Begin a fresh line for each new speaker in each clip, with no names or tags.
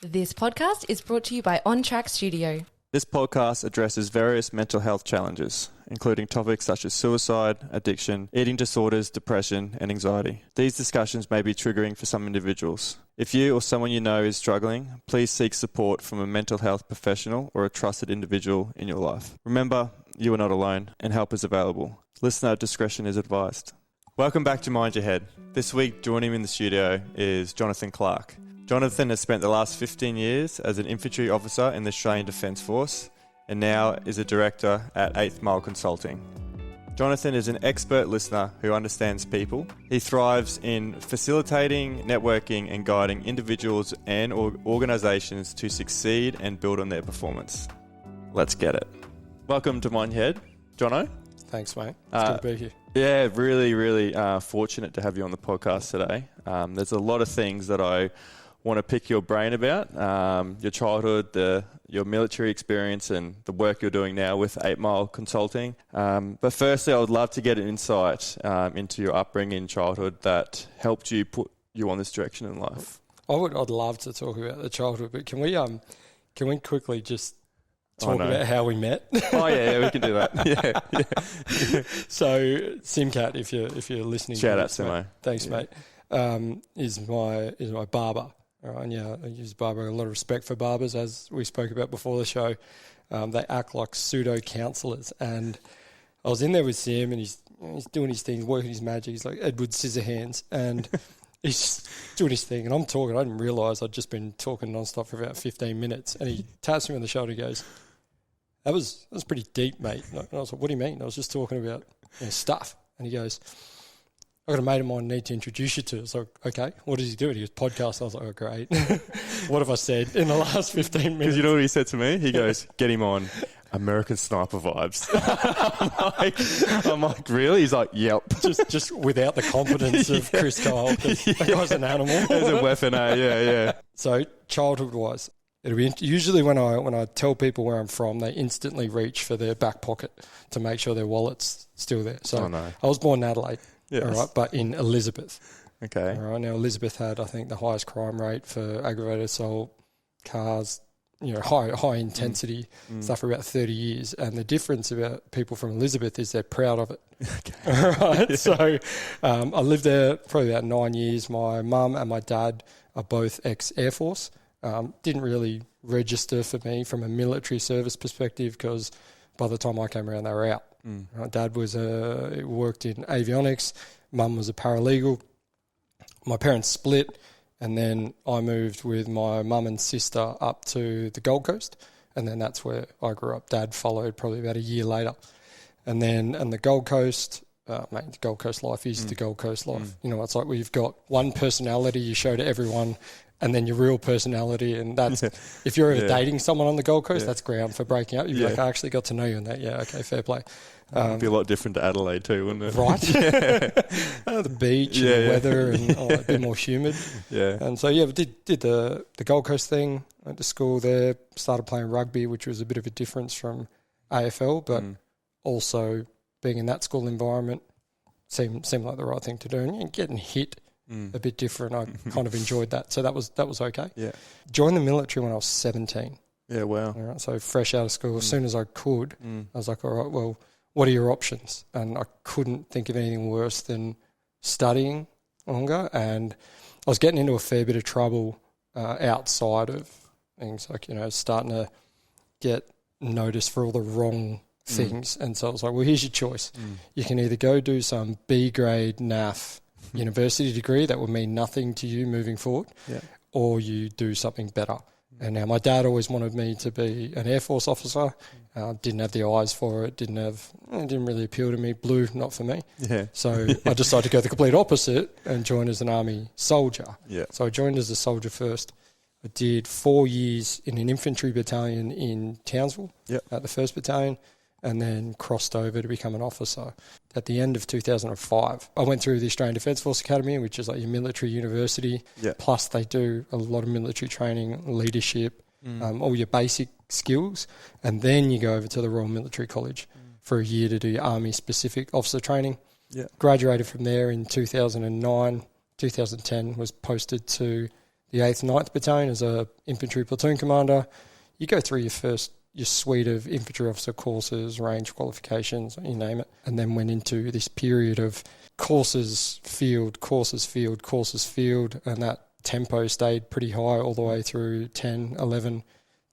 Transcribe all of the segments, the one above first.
This podcast is brought to you by On Track Studio.
This podcast addresses various mental health challenges, including topics such as suicide, addiction, eating disorders, depression, and anxiety. These discussions may be triggering for some individuals. If you or someone you know is struggling, please seek support from a mental health professional or a trusted individual in your life. Remember, you are not alone, and help is available. Listener discretion is advised. Welcome back to Mind Your Head. This week, joining me in the studio is Jonathan Clark. Jonathan has spent the last 15 years as an infantry officer in the Australian Defence Force and now is a director at 8th Mile Consulting. Jonathan is an expert listener who understands people. He thrives in facilitating, networking and guiding individuals and organisations to succeed and build on their performance. Let's get it. Welcome to Mind Your Head, Jono.
Thanks, mate. It's good to be here.
Yeah, really fortunate to have you on the podcast today. There's a lot of things that I want to pick your brain about, your childhood, your military experience and the work you're doing now with 8 Mile Consulting. But firstly, I would love to get an insight into your upbringing in childhood that helped you put you on this direction in life.
I'd love to talk about the childhood, but can we quickly just talk about how we met?
Oh yeah, we can do that. Yeah.
So Simcat, if you're listening,
shout out to mate.
Thanks, mate. Is my barber. All right, and yeah, I use barber. A lot of respect for barbers, as we spoke about before the show. They act like pseudo counselors, and I was in there with Sim, and he's doing his thing, working his magic. He's like Edward Scissorhands, and he's just doing his thing, and I'm talking. I didn't realise I'd just been talking nonstop for about 15 minutes, and he taps me on the shoulder and goes, that was pretty deep, mate. And I was like, what do you mean? I was just talking about stuff. And he goes, I've got a mate of mine I need to introduce you to. I was like, okay, what does he do? He goes, podcast. I was like, oh, great. What have I said in the last 15 minutes?
Because you know what he said to me? He goes, get him on American Sniper vibes. I'm like, really? He's like, yep.
Just without the confidence of Chris Kyle. That guy's an animal.
There's a weapon, yeah.
So childhood-wise, it'll be usually when I tell people where I'm from, they instantly reach for their back pocket to make sure their wallet's still there. So I was born in Adelaide, all right, but in Elizabeth.
Okay.
All right. Now Elizabeth had, I think, the highest crime rate for aggravated assault, cars, high intensity stuff for about 30 years. And the difference about people from Elizabeth is they're proud of it. Okay. All right. Yeah. So I lived there probably about 9 years. My mum and my dad are both ex-Air Force. Didn't really register for me from a military service perspective because by the time I came around, they were out. My dad worked in avionics. Mum was a paralegal. My parents split, and then I moved with my mum and sister up to the Gold Coast, and then that's where I grew up. Dad followed probably about a year later. And the Gold Coast, mate, the Gold Coast life is the Gold Coast life. It's like we've got one personality you show to everyone, and then your real personality, and that's if you're ever dating someone on the Gold Coast, that's ground for breaking up. You'd be like, I actually got to know you in that. Yeah, okay, fair play.
It'd be a lot different to Adelaide too, wouldn't it?
Right. The beach and the weather and a bit more humid. Yeah. And so, we did the Gold Coast thing. Went to school there, started playing rugby, which was a bit of a difference from AFL, but also being in that school environment seemed like the right thing to do. And getting hit a bit different. I kind of enjoyed that. So that was okay. Yeah. Joined the military when I was 17.
Yeah, wow.
All right, so fresh out of school. As soon as I could, I was like, all right, well, what are your options? And I couldn't think of anything worse than studying longer. And I was getting into a fair bit of trouble outside of things, like, starting to get noticed for all the wrong things. And so I was like, well, here's your choice. You can either go do some B-grade NAF university degree that would mean nothing to you moving forward, or you do something better. And now my dad always wanted me to be an Air Force officer. Didn't have the eyes for it. Didn't really appeal to me. Blue, not for me. Yeah. So I decided to go the complete opposite and join as an Army soldier. Yeah. So I joined as a soldier first. I did 4 years in an infantry battalion in Townsville at the 1st Battalion, and then crossed over to become an officer. At the end of 2005, I went through the Australian Defence Force Academy, which is like your military university. Yeah. Plus they do a lot of military training, leadership, all your basic skills. And then you go over to the Royal Military College for a year to do your Army-specific officer training. Yeah. Graduated from there in 2009. 2010 was posted to the 8th 9th Battalion as a infantry platoon commander. You go through your suite of infantry officer courses, range qualifications, you name it, and then went into this period of courses, field, and that tempo stayed pretty high all the way through 10, 11,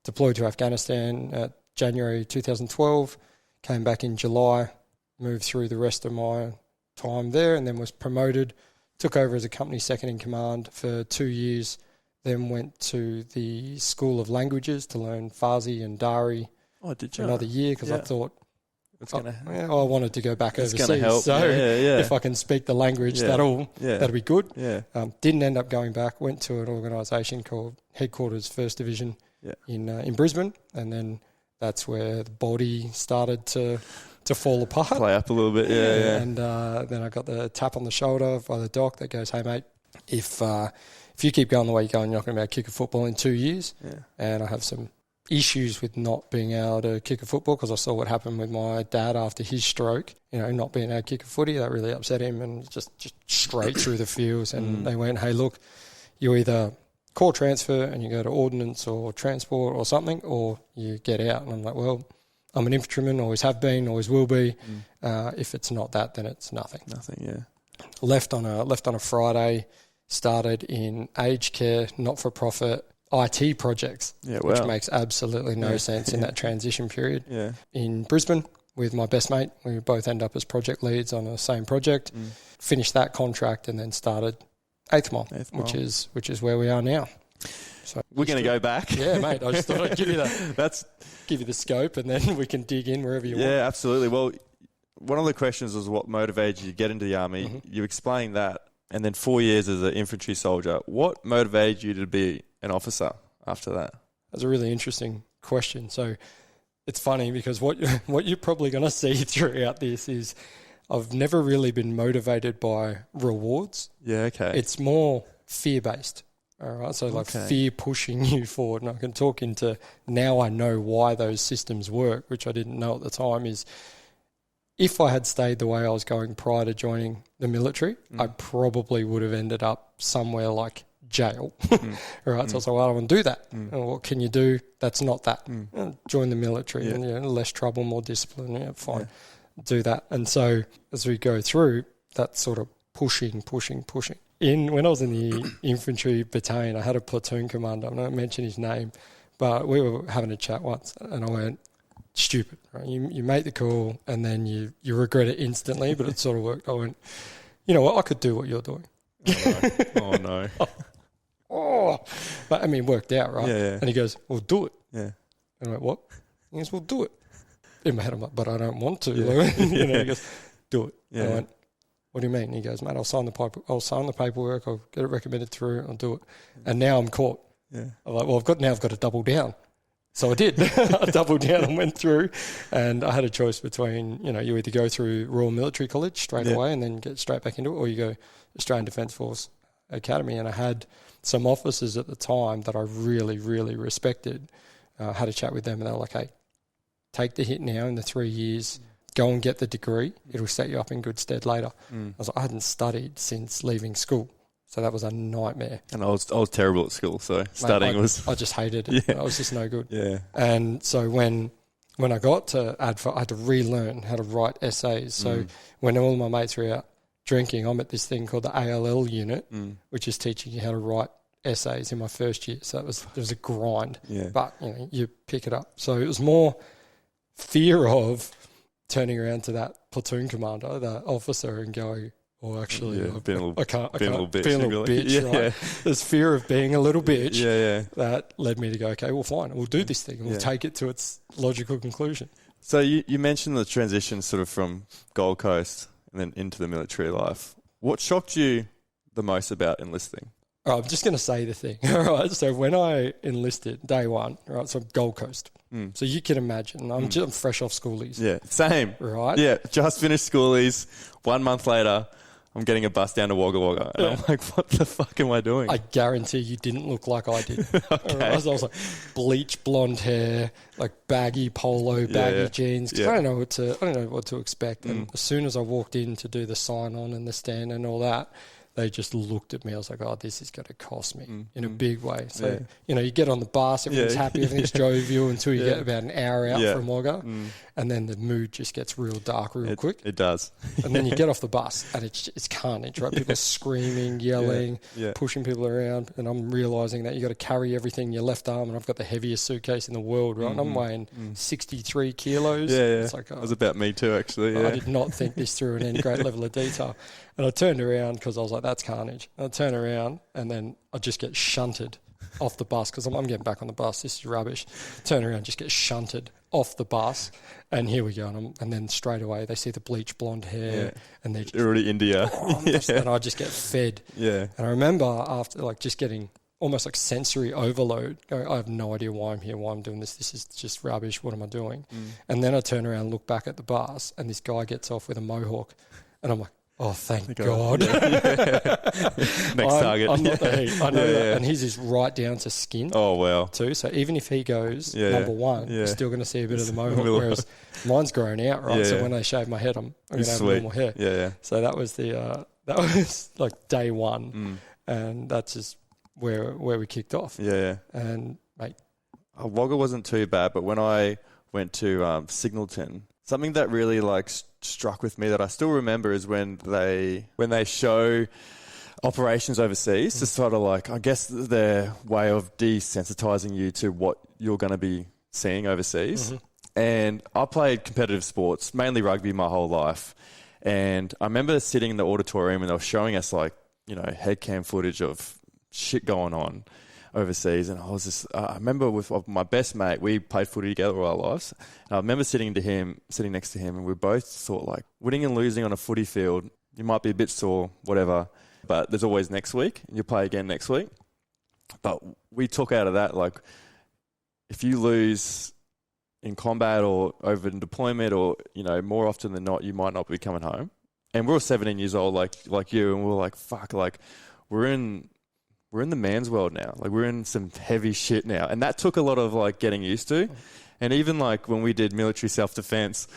deployed to Afghanistan at January 2012, came back in July, moved through the rest of my time there, and then was promoted, took over as a company second in command for 2 years, then went to the School of Languages to learn Farsi and Dari
for
another year because I thought I wanted to go back overseas.
Help.
So if I can speak the language, that'll be good.
Yeah.
Didn't end up going back. Went to an organisation called Headquarters 1st Division in Brisbane, and then that's where the body started to fall apart.
Play up a little bit,
And then I got the tap on the shoulder by the doc that goes, "Hey mate, if you keep going the way you're going, you're not going to be able to kick a football in 2 years."
Yeah.
And I have some issues with not being able to kick a football because I saw what happened with my dad after his stroke, not being able to kick a footy. That really upset him, and just straight through the fields. And they went, "Hey, look, you either core transfer and you go to ordnance or transport or something, or you get out." And I'm like, well, I'm an infantryman, always have been, always will be. If it's not that, then it's nothing. Left on a Friday, started in aged care, not-for-profit IT projects, which makes absolutely no sense in that transition period. Yeah. In Brisbane with my best mate, we both end up as project leads on the same project, finished that contract and then started 8th Mile, which is where we are now. So
we're going to go back.
Yeah, mate. I just thought I'd give you give you the scope, and then we can dig in wherever you want.
Yeah, absolutely. Well, one of the questions was what motivated you to get into the army. Mm-hmm. You explained that, and then 4 years as an infantry soldier. What motivated you to be an officer after that?
That's a really interesting question. So it's funny because what you're probably going to see throughout this is I've never really been motivated by rewards.
Yeah, okay.
It's more fear-based. All right, so fear pushing you forward. And I can talk into now I know why those systems work, which I didn't know at the time, is if I had stayed the way I was going prior to joining the military, I probably would have ended up somewhere like jail. Right, so I was like, well, I don't want to do that. And what can you do that's not that? Join the military and less trouble, more discipline. Fine, do that. And so as we go through, that sort of pushing. When I was in the infantry battalion, I had a platoon commander. I'm not going to mention his name, but we were having a chat once, and I went, stupid, right? You make the call, and then you regret it instantly, but it sort of worked. I went, you know what? I could do what you're doing.
Oh, no.
But, I mean, it worked out, right?
Yeah.
And he goes, well, do it.
Yeah.
And I went, what? He goes, well, do it. In my head, I'm like, but I don't want to. Yeah. He goes, do it. Yeah. And I went, what do you mean? And he goes, mate, I'll sign the paperwork, I'll get it recommended through, I'll do it. And now I'm caught. Yeah. I'm like, well, I've got to double down. So I did. I doubled down and went through, and I had a choice between, you either go through Royal Military College straight away and then get straight back into it, or you go Australian Defence Force Academy. And I had some officers at the time that I really, really respected. I had a chat with them, and they were like, hey, take the hit now in the 3 years, go and get the degree. It'll set you up in good stead later. I was like, I hadn't studied since leaving school. So that was a nightmare.
And I was terrible at school, so studying
I just hated it.
Yeah.
I was just no good.
Yeah.
And so when I got to ADFA, I had to relearn how to write essays. So when all my mates were out drinking, I'm at this thing called the ALL unit, which is teaching you how to write essays in my first year. So it was a grind. Yeah. But you pick it up. So it was more fear of turning around to that platoon commander, that officer, and going, oh, actually, I can't be a little bitch, right? There's fear of being a little bitch. That led me to go, okay, well, fine, we'll do this thing, and we'll take it to its logical conclusion.
So you mentioned the transition sort of from Gold Coast and then into the military life. What shocked you the most about enlisting?
I'm just going to say the thing. All right. So when I enlisted, day one, right, so Gold Coast. So you can imagine, I'm fresh off schoolies.
Yeah, same.
Right?
Yeah, just finished schoolies. 1 month later, I'm getting a bus down to Wagga Wagga. And I'm like, what the fuck am I doing?
I guarantee you didn't look like I did.
Okay.
Right? I was like bleach blonde hair, like baggy polo, baggy jeans. 'Cause I don't know what to expect. And as soon as I walked in to do the sign on and the stand and all that, they just looked at me. I was like, oh, this is going to cost me in a big way. So, you get on the bus, everyone's happy, everything's jovial until you get about an hour out from Wagga. And then the mood just gets real dark real quick.
It does.
And then you get off the bus and it's carnage, right? People are screaming, yelling, pushing people around. And I'm realising that you got to carry everything in your left arm, and I've got the heaviest suitcase in the world, right? And I'm weighing 63 kilos.
It's like, it was about me too, actually.
I did not think this through in any great level of detail. And I turned around because I was like, that's carnage. And I turn around and then I just get shunted off the bus because I'm getting back on the bus. This is rubbish. Turn around, just get shunted off the bus. And here we go. And then straight away they see the bleach blonde hair and they're just,
already India.
And I just get fed.
Yeah.
And I remember after like just getting almost like sensory overload, going, I have no idea why I'm here, why I'm doing this. This is just rubbish. What am I doing? And then I turn around and look back at the bus and this guy gets off with a mohawk. And I'm like, oh, thank God.
Next target.
I'm not the heat. I know that. And his is right down to skin.
Oh, wow.
Too. So even if he goes number one, you're still going to see a bit of the mohawk, whereas mine's grown out, right? So when they shave my head, I'm going to have normal hair.
Yeah.
So that was that was like day one. And that's just where we kicked off.
Yeah.
And, mate.
Wagga wasn't too bad, but when I went to Signalton, something that really like struck with me that I still remember is when they show operations overseas to sort of like, I guess their way of desensitizing you to what you're going to be seeing overseas. And I played competitive sports, mainly rugby my whole life. And I remember sitting in the auditorium and they were showing us like, head cam footage of shit going on overseas, and I remember with my best mate, we played footy together all our lives, and I remember sitting next to him, and we both thought like, winning and losing on a footy field, you might be a bit sore, whatever, but there's always next week, and you play again next week. But we took out of that, like, if you lose in combat or over in deployment, or more often than not, you might not be coming home. And we're all 17 years old, like you, and we're like, fuck, like we're in the man's world now. Like, we're in some heavy shit now. And that took a lot of, like, getting used to. And even, like, when we did military self-defense,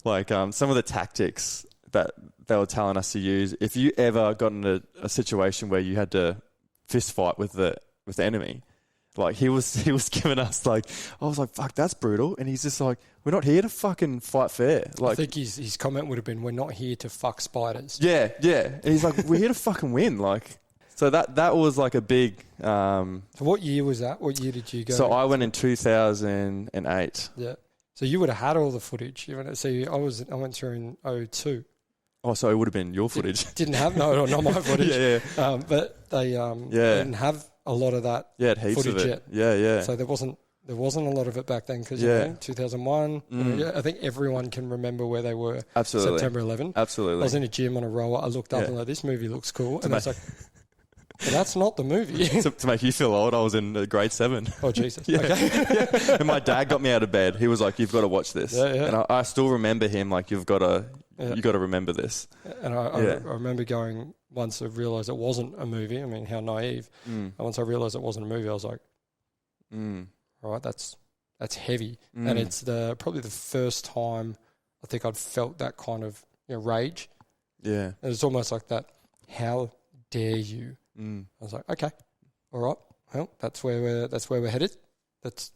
like, some of the tactics that they were telling us to use, if you ever got in a situation where you had to fist fight with the enemy, like, he was giving us, like, I was like, fuck, that's brutal. And he's just like, we're not here to fucking fight fair. Like,
I think his comment would have been, we're not here to fuck spiders.
Yeah. And he's like, we're here to fucking win, like... So that was like a big...
So what year was that? What year did you go?
So I went in 2008.
Yeah. So you would have had all the footage. So I went through in 2002.
Oh, so it would have been your footage.
Didn't have... No, not my footage.
Yeah.
But they didn't have a lot of that
heaps
footage
of it. Yeah.
So there wasn't a lot of it back then because 2001. I think everyone can remember where they were.
Absolutely.
September 11.
Absolutely.
I was in a gym on a rower. I looked up and like, this movie looks cool. And I was like... But that's not the movie.
to make you feel old, I was in grade 7.
Oh, Jesus.
Okay. And my dad got me out of bed. He was like, you've got to watch this.
Yeah.
And I still remember him like, you got to remember this.
And I remember going, once I realised it wasn't a movie, I mean, how naive. And once I realised it wasn't a movie, I was like, all right, that's heavy. And it's probably the first time I think I'd felt that kind of rage.
Yeah.
And it's almost like that, how dare you? I was like, okay, all right, well, that's where we're headed. Let's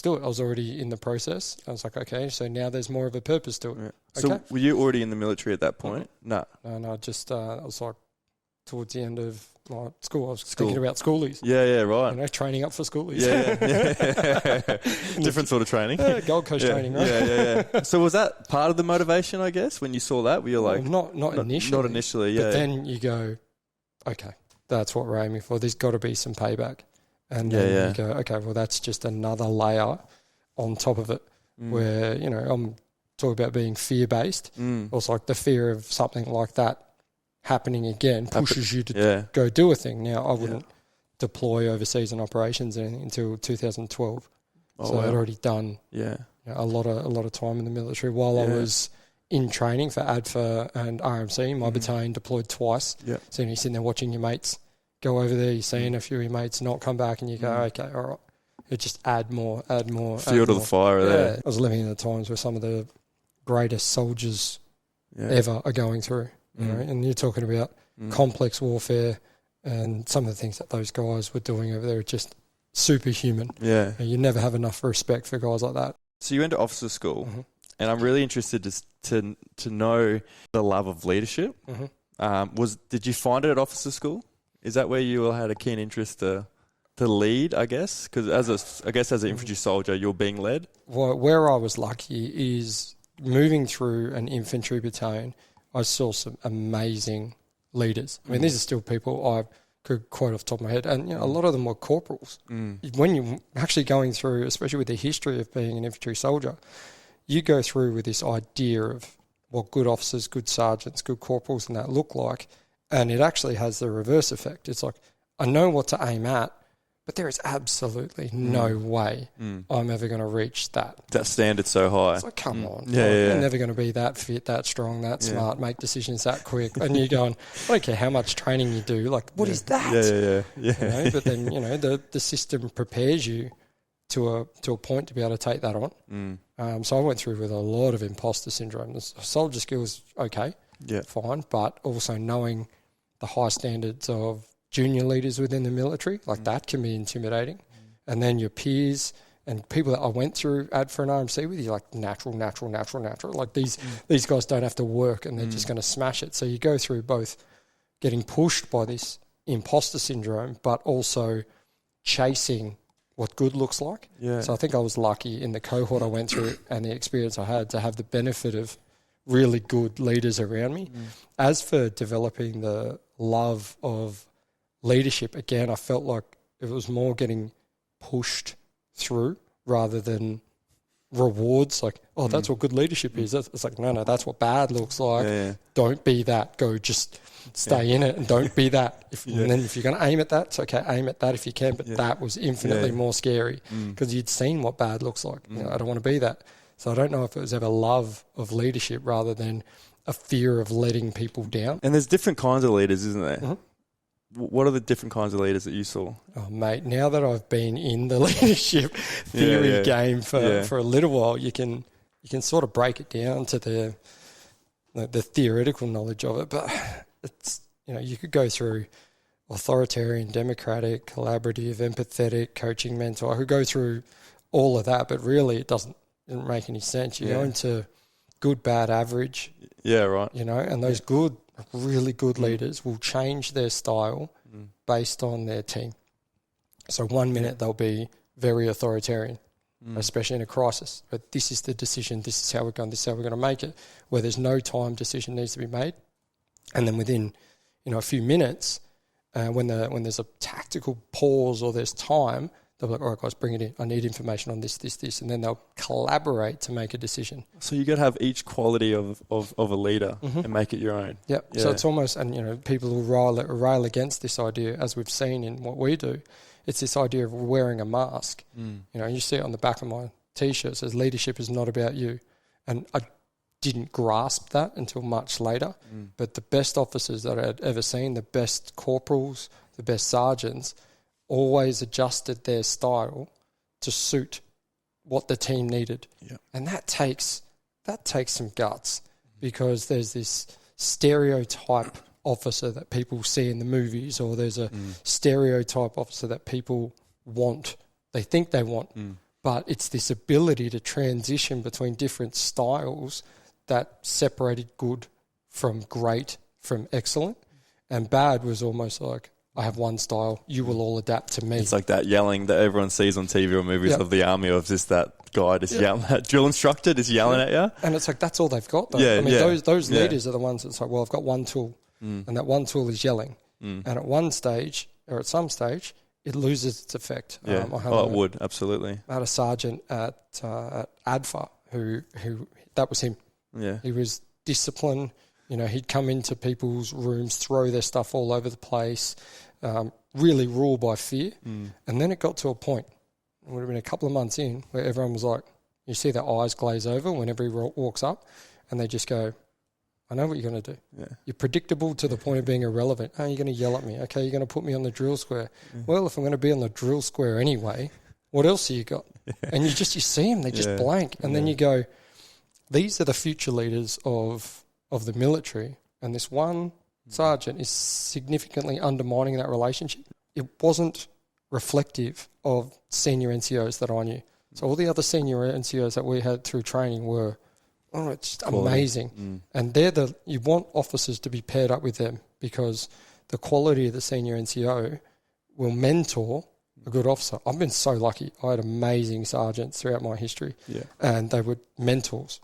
do it. I was already in the process. I was like, okay, so now there's more of a purpose to it.
Yeah. Okay. So were you already in the military at that point? No,
just I was like towards the end of my school. I was thinking about schoolies.
Yeah, right.
Training up for schoolies.
Yeah. Different sort of training.
Gold Coast training, right?
Yeah. So was that part of the motivation, I guess, when you saw that? Were you like...
Well, not initially.
Not initially, yeah.
But then you go, okay, that's what we're aiming for. There's got to be some payback. And then you go, okay, well, that's just another layer on top of it where, I'm talking about being fear-based. Also, like the fear of something like that happening again pushes you to go do a thing. Now, I wouldn't deploy overseas in operations or anything until 2012. So I'd already done a lot of time in the military while I was in training for ADFA and RMC. My battalion deployed twice. Yeah. So you're sitting there watching your mates go over there, you're seeing a few of your mates not come back, and you go, okay, all right. It just add more.
Fuel to the fire there.
I was living in the times where some of the greatest soldiers ever are going through. You know? And you're talking about complex warfare, and some of the things that those guys were doing over there are just superhuman.
Yeah.
And you never have enough respect for guys like that.
So you went to officer school, and I'm really interested to know the love of leadership. Did you find it at officer school? Is that where you all had a keen interest to lead, I guess? Because as an infantry soldier, you're being led.
Well, where I was lucky is moving through an infantry battalion, I saw some amazing leaders. I mean, these are still people I could quote off the top of my head, and a lot of them were corporals. When you're actually going through, especially with the history of being an infantry soldier, you go through with this idea of what good officers, good sergeants, good corporals and that look like, and it actually has the reverse effect. It's like, I know what to aim at, but there is absolutely no way I'm ever going to reach that.
That standard's so high.
It's like, come on.
Yeah.
You're never going to be that fit, that strong, that smart, make decisions that quick. And you're going, I don't care how much training you do. Like, what is that?
Yeah.
But then, the system prepares you to a point to be able to take that on. So I went through with a lot of imposter syndrome. The soldier skills, okay, fine, but also knowing the high standards of junior leaders within the military, like that can be intimidating. And then your peers and people that I went through for an RMC with, you're like natural. Like these guys don't have to work and they're just going to smash it. So you go through both getting pushed by this imposter syndrome, but also chasing what good looks like. Yeah. So I think I was lucky in the cohort I went through and the experience I had to have the benefit of really good leaders around me. As for developing the love of leadership, again, I felt like it was more getting pushed through rather than rewards. Like, that's what good leadership is. It's like, no, that's what bad looks like. Don't be that. Go just stay in it and don't be that. And then if you're going to aim at that, it's okay, aim at that if you can. But that was infinitely more scary because you'd seen what bad looks like. I don't want to be that. So I don't know if it was ever love of leadership rather than a fear of letting people down.
And there's different kinds of leaders, isn't there? What are the different kinds of leaders that you saw? Oh,
mate, now that I've been in the leadership theory game for a little while, you can sort of break it down to the theoretical knowledge of it. But it's, you could go through authoritarian, democratic, collaborative, empathetic, coaching, mentor. I could go through all of that, but really it doesn't make any sense. You go into good, bad, average.
Yeah, right.
And those really good leaders will change their style based on their team. So 1 minute they'll be very authoritarian, especially in a crisis. But this is the decision, this is how we're going, this is how we're going to make it, where there's no time decision needs to be made. And then within, a few minutes, when there's a tactical pause or there's time, they'll be like, all right, guys, bring it in. I need information on this. And then they'll collaborate to make a decision.
So you got to have each quality of a leader and make it your own.
Yep. Yeah. So it's almost, and people will rail against this idea, as we've seen in what we do. It's this idea of wearing a mask. You see it on the back of my T-shirt. It says, leadership is not about you. And I didn't grasp that until much later. But the best officers that I had ever seen, the best corporals, the best sergeants, always adjusted their style to suit what the team needed. Yep. And that takes some guts because there's this stereotype officer that people see in the movies, or there's a stereotype officer that people want, they think they want. But it's this ability to transition between different styles that separated good from great from excellent. And bad was almost like, I have one style, you will all adapt to me.
It's like that yelling that everyone sees on TV or movies of the army, of just that guy just yelling, that drill instructor just yelling at you.
And it's like, that's all they've got though. Those leaders are the ones that's like, well, I've got one tool and that one tool is yelling. And at one stage, or at some stage, it loses its effect.
Yeah. It would, absolutely.
I had a sergeant at ADFA who that was him.
Yeah.
He was disciplined. He'd come into people's rooms, throw their stuff all over the place, really rule by fear. And then it got to a point, it would have been a couple of months in, where everyone was like, you see their eyes glaze over whenever he walks up, and they just go, I know what you're going to do. Yeah. You're predictable to the point of being irrelevant. Oh, you're going to yell at me. Okay, you're going to put me on the drill square. Well, if I'm going to be on the drill square anyway, what else have you got? And you see them, they just blank. And then you go, these are the future leaders of the military. And this one sergeant is significantly undermining that relationship. It wasn't reflective of senior NCOs that I knew. So all the other senior NCOs that we had through training were, it's just amazing. And you want officers to be paired up with them, because the quality of the senior NCO will mentor a good officer. I've been so lucky. I had amazing sergeants throughout my history, and they were mentors.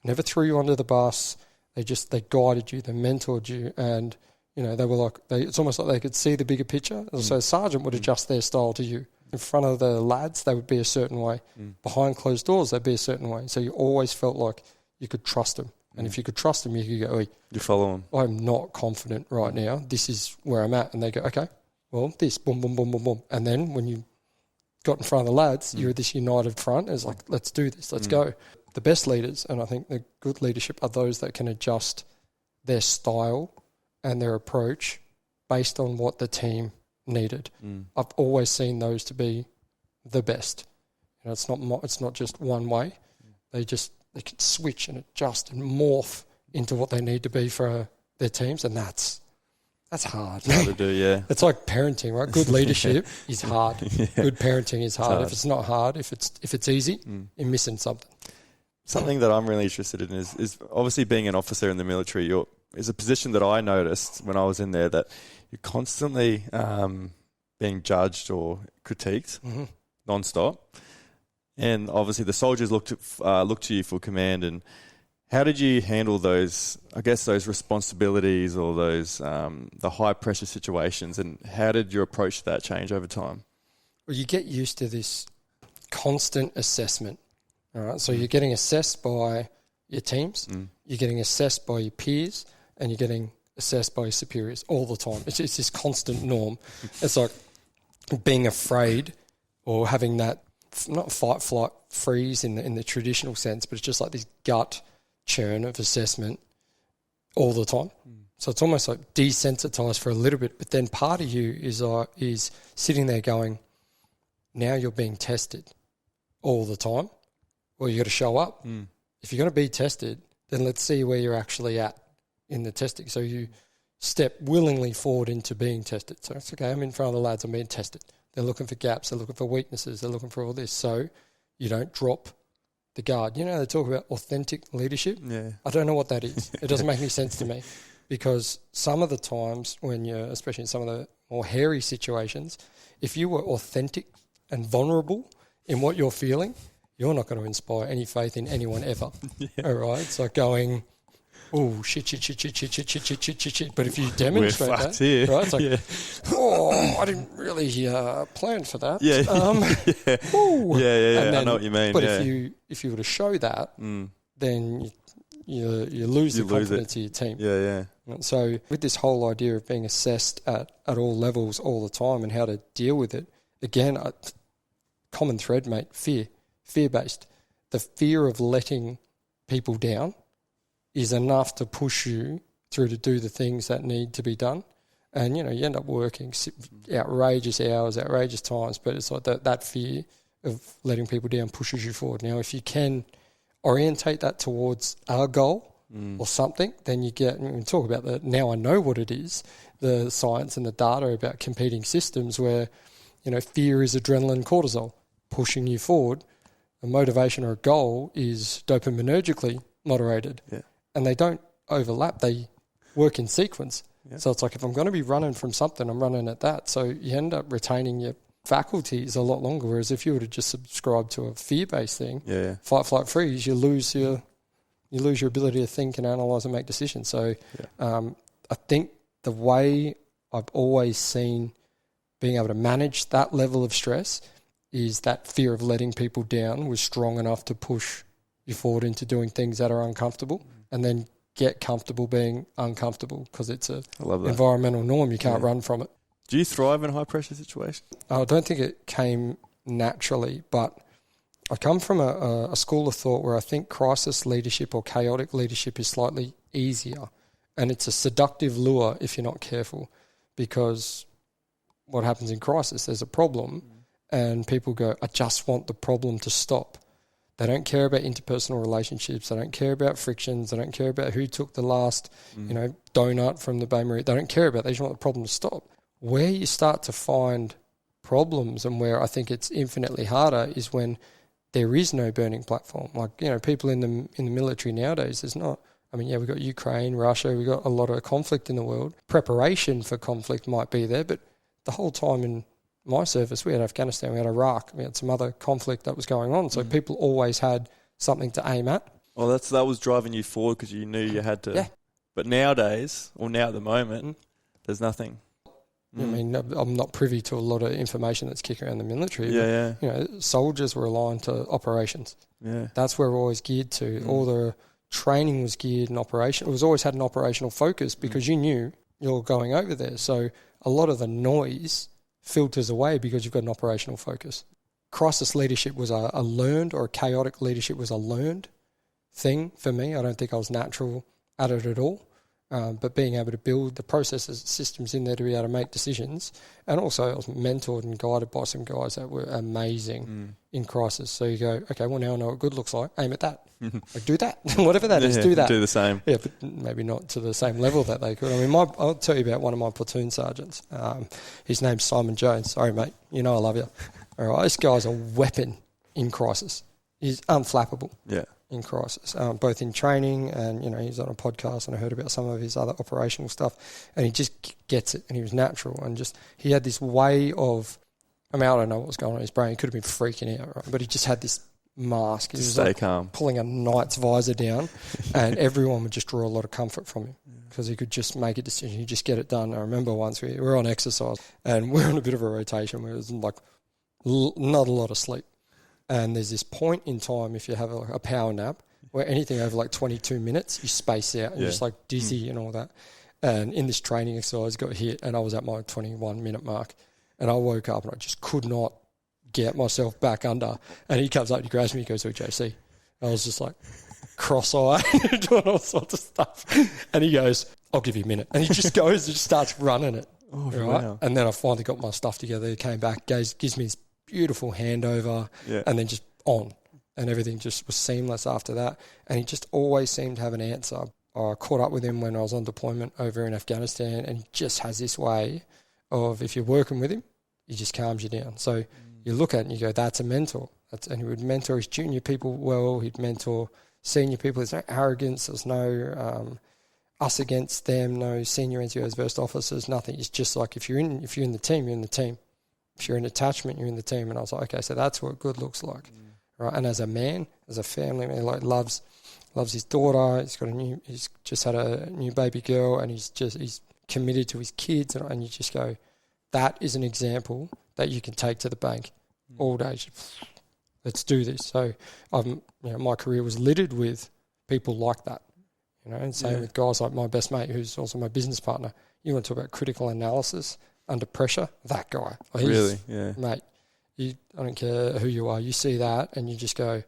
Never threw you under the bus. They guided you, they mentored you, and they were like, it's almost like they could see the bigger picture. So a sergeant would adjust their style to you. In front of the lads, they would be a certain way. Behind closed doors, they'd be a certain way. So you always felt like you could trust them. And if you could trust them, you could go,
you follow them.
I'm not confident right now. This is where I'm at. And they go, okay, well, this, boom, boom, boom, boom, boom. And then when you got in front of the lads, you're this united front. It's like, let's do this, let's go. The best leaders, and I think the good leadership, are those that can adjust their style and their approach based on what the team needed. I've always seen those to be the best. It's not just one way. They can switch and adjust and morph into what they need to be for their teams, and that's hard.
It's hard to do, yeah.
It's like parenting, right? Good leadership is hard. Good parenting is hard. If it's not hard, if it's easy, you're missing something.
Something that I'm really interested in is obviously being an officer in the military. Is a position that I noticed when I was in there, that you're constantly being judged or critiqued non-stop. And obviously the soldiers look to you for command. And how did you handle those responsibilities or those the high pressure situations, and how did your approach to that change over time?
Well, you get used to this constant assessment. All right, so you're getting assessed by your teams, you're getting assessed by your peers, and you're getting assessed by your superiors all the time. It's this constant norm. It's like being afraid or having that, not fight, flight, freeze in the traditional sense, but it's just like this gut churn of assessment all the time. So it's almost like desensitized for a little bit, but then part of you is sitting there going, now you're being tested all the time. Well, you got to show up. If you're going to be tested, then let's see where you're actually at in the testing. So you step willingly forward into being tested. So it's okay, I'm in front of the lads, I'm being tested. They're looking for gaps, they're looking for weaknesses, they're looking for all this. So you don't drop the guard. They talk about authentic leadership. Yeah. I don't know what that is. It doesn't make any sense to me, because some of the times when you're, especially in some of the more hairy situations, if you were authentic and vulnerable in what you're feeling, you're not going to inspire any faith in anyone ever. All right? It's like going, oh, shit. But if you demonstrate that,
here.
Right? It's like, I didn't really plan for that.
Yeah.
Then,
I know what you mean.
But if you were to show that, then you lose the confidence of your team.
Yeah.
And so with this whole idea of being assessed at all levels all the time and how to deal with it, again, common thread, mate, fear-based. The fear of letting people down is enough to push you through to do the things that need to be done. And, you end up working outrageous hours, outrageous times, but it's like that fear of letting people down pushes you forward. Now, if you can orientate that towards a goal or something, then you can talk about now I know what it is, the science and the data about competing systems where, fear is adrenaline, cortisol, pushing you forward. A motivation or a goal is dopaminergically moderated. Yeah. And they don't overlap. They work in sequence. Yeah. So it's like if I'm going to be running from something, I'm running at that. So you end up retaining your faculties a lot longer, whereas if you were to just subscribe to a fear-based thing, fight, flight, freeze, you lose your ability to think and analyse and make decisions. So I think the way I've always seen being able to manage that level of stress is that fear of letting people down was strong enough to push you forward into doing things that are uncomfortable and then get comfortable being uncomfortable, because it's a environmental norm. You can't run from it.
Do you thrive in high-pressure situations?
I don't think it came naturally, but I come from a school of thought where I think crisis leadership or chaotic leadership is slightly easier, and it's a seductive lure if you're not careful, because what happens in crisis, there's a problem, and people go, I just want the problem to stop. They don't care about interpersonal relationships. They don't care about frictions. They don't care about who took the last, donut from the bain-marie. They don't care about that. They just want the problem to stop. Where you start to find problems and where I think it's infinitely harder is when there is no burning platform. Like, people in the military nowadays, there's not. I mean, we've got Ukraine, Russia, we've got a lot of conflict in the world. Preparation for conflict might be there, but the whole time in my service, we had Afghanistan, we had Iraq, we had some other conflict that was going on. So people always had something to aim at.
Well, that was driving you forward because you knew you had to. Yeah. But nowadays, or now at the moment, there's nothing.
I mean, I'm not privy to a lot of information that's kicking around the military.
Yeah,
but, soldiers were aligned to operations.
Yeah.
That's where we're always geared to. All the training was geared in operation. It was always had an operational focus because you knew you're going over there. So a lot of the noise filters away because you've got an operational focus. Crisis leadership was a learned, or chaotic leadership was a learned thing for me. I don't think I was natural at it at all. But being able to build the processes, systems in there to be able to make decisions. And also I was mentored and guided by some guys that were amazing in crisis. So you go, okay, well now I know what good looks like. Aim at that. Like, do that. Whatever that is, do that.
Do the same.
Yeah, but maybe not to the same level that they could. I mean, I'll tell you about one of my platoon sergeants. His name's Simon Jones. Sorry, mate. I love you. All right, this guy's a weapon in crisis. He's unflappable.
Yeah.
In crisis, both in training and, he's on a podcast and I heard about some of his other operational stuff and he just gets it and he was natural and he had this way of, I don't know what was going on in his brain. He could have been freaking out, right? But he just had this mask. He was
stay calm.
Pulling a knight's visor down and everyone would just draw a lot of comfort from him because he could just make a decision. He'd just get it done. I remember once we were on exercise and we're on a bit of a rotation where it was like not a lot of sleep. And there's this point in time, if you have a power nap, where anything over like 22 minutes, you space out and you're just like dizzy and all that. And in this training exercise, got hit and I was at my 21-minute mark. And I woke up and I just could not get myself back under. And he comes up and he grabs me, he goes, "Oh, JC." I was just like cross-eyed, doing all sorts of stuff. And he goes, "I'll give you a minute." And he just goes and just starts running it.
Oh,
right?
Wow.
And then I finally got my stuff together. He came back, gives me this beautiful handover, and then just on. And everything just was seamless after that. And he just always seemed to have an answer. I caught up with him when I was on deployment over in Afghanistan, and he just has this way of, if you're working with him, he just calms you down. So you look at it and you go, that's a mentor. And he would mentor his junior people well. He'd mentor senior people. There's no arrogance. There's no us against them, no senior NCOs versus officers, nothing. It's just like if you're in the team, you're in the team. If you're in attachment, you're in the team. And I was like, okay, so that's what good looks like, right? And as a man, as a family man, like loves his daughter. He's just had a new baby girl, and he's committed to his kids. And you just go, that is an example that you can take to the bank all day. Let's do this. So my career was littered with people like that, and same with guys like my best mate, who's also my business partner. You want to talk about critical analysis under pressure? That guy.
Really? Yeah.
Mate, I don't care who you are. You see that and you just go,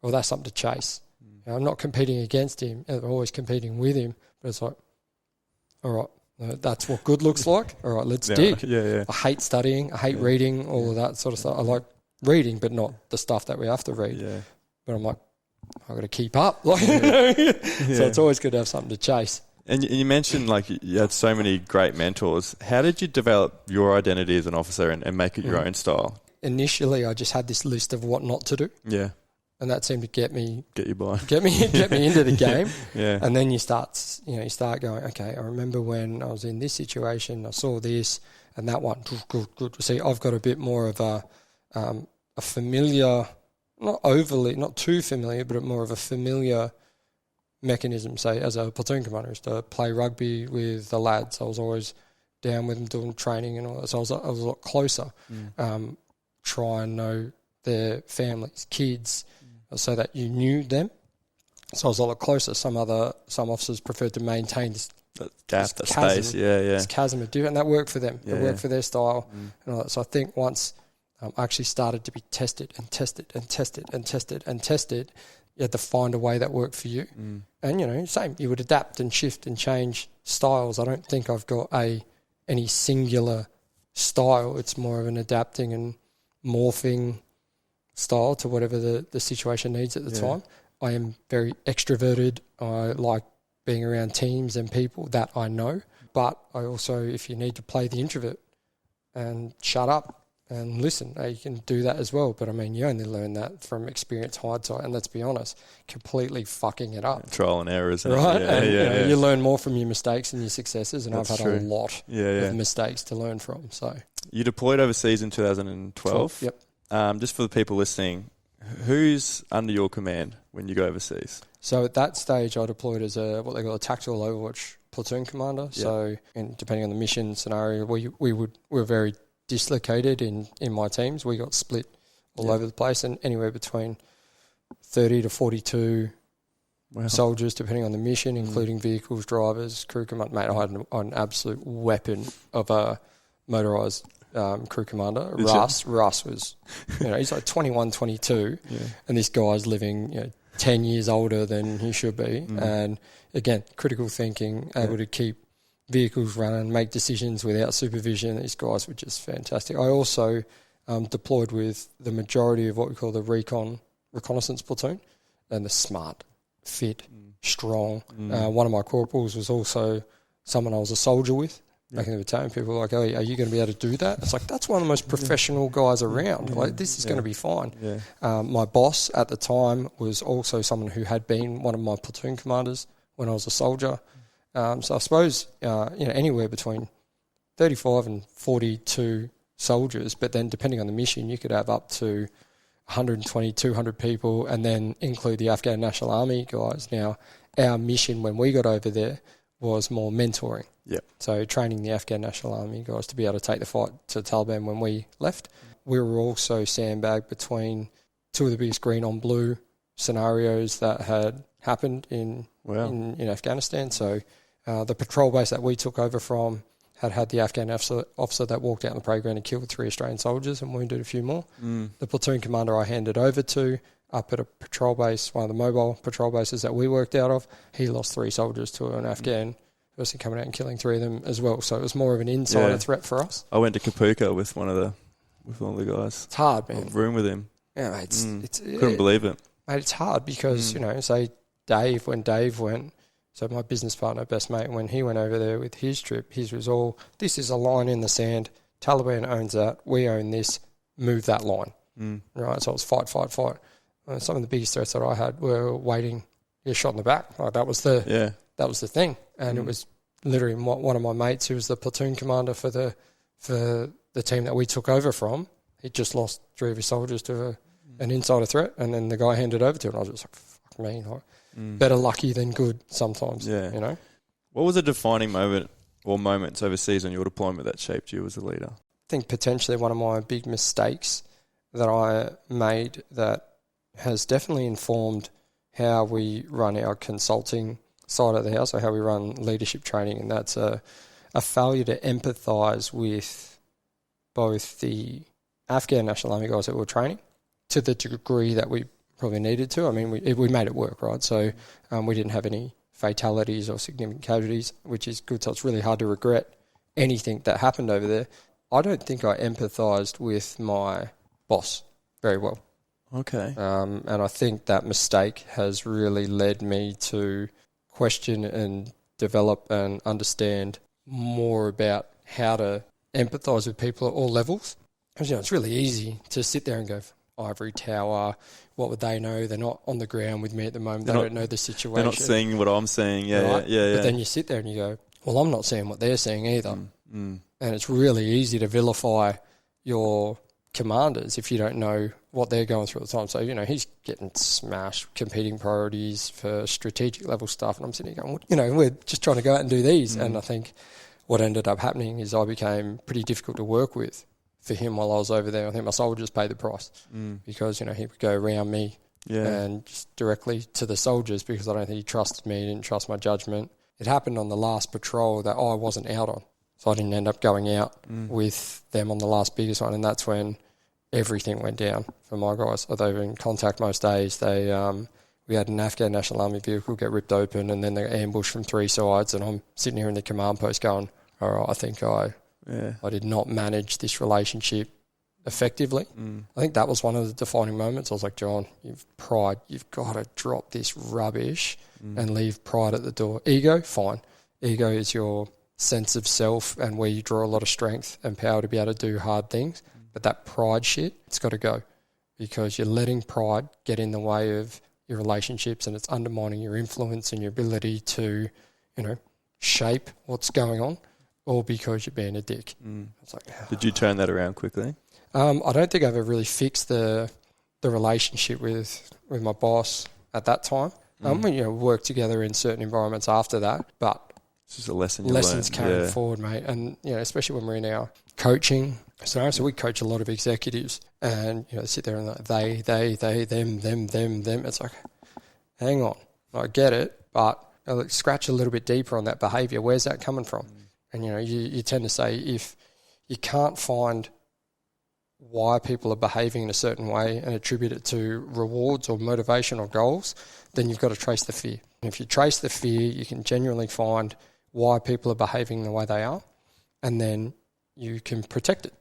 well, that's something to chase. I'm not competing against him. I'm always competing with him. But it's like, all right, that's what good looks like. All right, let's dig.
Yeah.
I hate studying. I hate reading, all of that sort of stuff. I like reading, but not the stuff that we have to read.
Yeah.
But I'm like, I've got to keep up. So it's always good to have something to chase.
And you mentioned you had so many great mentors. How did you develop your identity as an officer and make it your own style? Initially,
I just had this list of what not to do.
Yeah.
And that seemed to get me into the game.
Yeah.
And then you start going, okay, I remember when I was in this situation, I saw this and that one. Good. See, I've got a bit more of a familiar, not too familiar, but more of a familiar mechanism, say, as a platoon commander, is to play rugby with the lads. I was always down with them doing training and all that. So I was a lot closer. Try and know their families, kids, so that you knew them. So I was a lot closer. Some officers preferred to maintain this
space.
This chasm of different, and that worked for them. It worked for their style and all that. So I think once I actually started to be tested, you had to find a way that worked for you. And, same, you would adapt and shift and change styles. I don't think I've got any singular style. It's more of an adapting and morphing style to whatever the situation needs at the time. I am very extroverted. I like being around teams and people that I know. But I also, if you need to play the introvert and shut up and listen, you can do that as well. But I mean, you only learn that from experience hindsight, and let's be honest, completely fucking it up.
Trial and error, isn't it?
Right?
Yeah,
and you learn more from your mistakes and your successes, and
That's
I've had
true.
a lot of mistakes to learn from. So
you deployed overseas in 2012.
Yep.
Just for the people listening, who's under your command when you go overseas?
So at that stage, I deployed as what they call a tactical overwatch platoon commander. Yep. So, and depending on the mission scenario, we were very dislocated in my teams. We got split all over the place, and anywhere between 30 to 42 soldiers, depending on the mission, including vehicles, drivers, crew commander. Mate, I had an absolute weapon of a motorised crew commander. Russ was, he's like 21, 22, and this guy's living, 10 years older than he should be. And again, critical thinking, able to keep vehicles running, make decisions without supervision. These guys were just fantastic. I also deployed with the majority of what we call the reconnaissance platoon, and the smart, fit, strong. One of my corporals was also someone I was a soldier with. Back in the battalion, people were like, "Oh, are you going to be able to do that?" It's like, that's one of the most professional guys around. Like, this is going to be fine. My boss at the time was also someone who had been one of my platoon commanders when I was a soldier. So I suppose, anywhere between 35 and 42 soldiers, but then depending on the mission, you could have up to 120, 200 people, and then include the Afghan National Army guys. Now, our mission when we got over there was more mentoring. So training the Afghan National Army guys to be able to take the fight to the Taliban when we left. We were also sandbagged between two of the biggest green on blue scenarios that had happened in Afghanistan. So the patrol base that we took over from had the Afghan officer that walked out on the parade ground and killed 3 Australian soldiers and wounded a few more. The platoon commander I handed over to up at a patrol base, one of the mobile patrol bases that we worked out of, he lost 3 soldiers to an Afghan person coming out and killing 3 of them as well. So it was more of an insider threat for us.
I went to Kapuka with one of the guys.
It's hard, man.
Room with him.
Yeah, mate, it's
couldn't believe it.
Mate, it's hard because, say Dave went, so my business partner, best mate, when he went over there with his trip, his was all, this is a line in the sand, Taliban owns that, we own this, move that line. Right, so it was fight. Some of the biggest threats that I had were waiting, shot in the back. Like, that was the thing. And it was literally one of my mates who was the platoon commander for the team that we took over from. He just lost 3 of his soldiers to an insider threat, and then the guy handed over to him. And I was just like, fuck me. Like, better lucky than good sometimes, What
was a defining moment or moments overseas on your deployment that shaped you as a leader?
I think potentially one of my big mistakes that I made that has definitely informed how we run our consulting side of the house, or how we run leadership training, and that's a failure to empathise with both the Afghan National Army guys that we were training to the degree that we probably needed to. I mean, we made it work, right? So we didn't have any fatalities or significant casualties, which is good. So it's really hard to regret anything that happened over there. I don't think I empathised with my boss very well.
Okay.
And I think that mistake has really led me to question and develop and understand more about how to empathise with people at all levels. Because, it's really easy to sit there and go, ivory tower, what would they know? They're not on the ground with me at the moment. They don't know the situation.
They're not seeing what I'm seeing.
Right?
Yeah.
But then you sit there and you go, well, I'm not seeing what they're seeing either. And it's really easy to vilify your commanders if you don't know what they're going through at the time. So, he's getting smashed, competing priorities for strategic level stuff. And I'm sitting here going, we're just trying to go out and do these. And I think what ended up happening is I became pretty difficult to work with for him while I was over there. I think my soldiers paid the price because, he would go around me and just directly to the soldiers because I don't think he trusted me, he didn't trust my judgment. It happened on the last patrol that I wasn't out on. So I didn't end up going out with them on the last biggest one, and that's when everything went down for my guys. They were in contact most days. We had an Afghan National Army vehicle get ripped open, and then they ambushed from 3 sides, and I'm sitting here in the command post going, all right, I think I did not manage this relationship effectively. I think that was one of the defining moments. I was like, John, you've got to drop this rubbish and leave pride at the door. Ego, fine. Ego is your sense of self and where you draw a lot of strength and power to be able to do hard things. But that pride shit, it's got to go, because you're letting pride get in the way of your relationships, and it's undermining your influence and your ability to, shape what's going on, all because you're being a dick. It's like,
Did you turn that around quickly?
I don't think I ever really fixed the relationship with my boss at that time. We worked together in certain environments after that, but
It's just a lesson
lessons carried forward, mate. And especially when we're in our coaching scenario, so we coach a lot of executives, and they sit there and like they, them. It's like, hang on, I get it, but I'll scratch a little bit deeper on that behaviour. Where's that coming from? And you tend to say, if you can't find why people are behaving in a certain way and attribute it to rewards or motivation or goals, then you've got to trace the fear. And if you trace the fear, you can genuinely find why people are behaving the way they are, and then you can protect it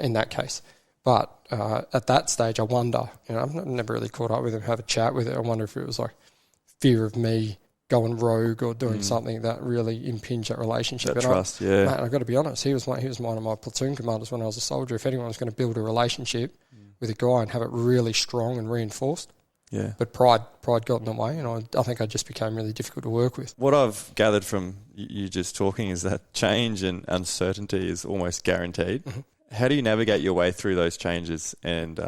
in that case. But at that stage, I wonder, I've never really caught up with him, have a chat with it. I wonder if it was like fear of me going rogue or doing something that really impinged that relationship.
That trust, Mate,
I've got to be honest, he was one of my platoon commanders when I was a soldier. If anyone was going to build a relationship with a guy and have it really strong and reinforced, but pride got in the way, and I think I just became really difficult to work with.
What I've gathered from you just talking is that change and uncertainty is almost guaranteed. How do you navigate your way through those changes and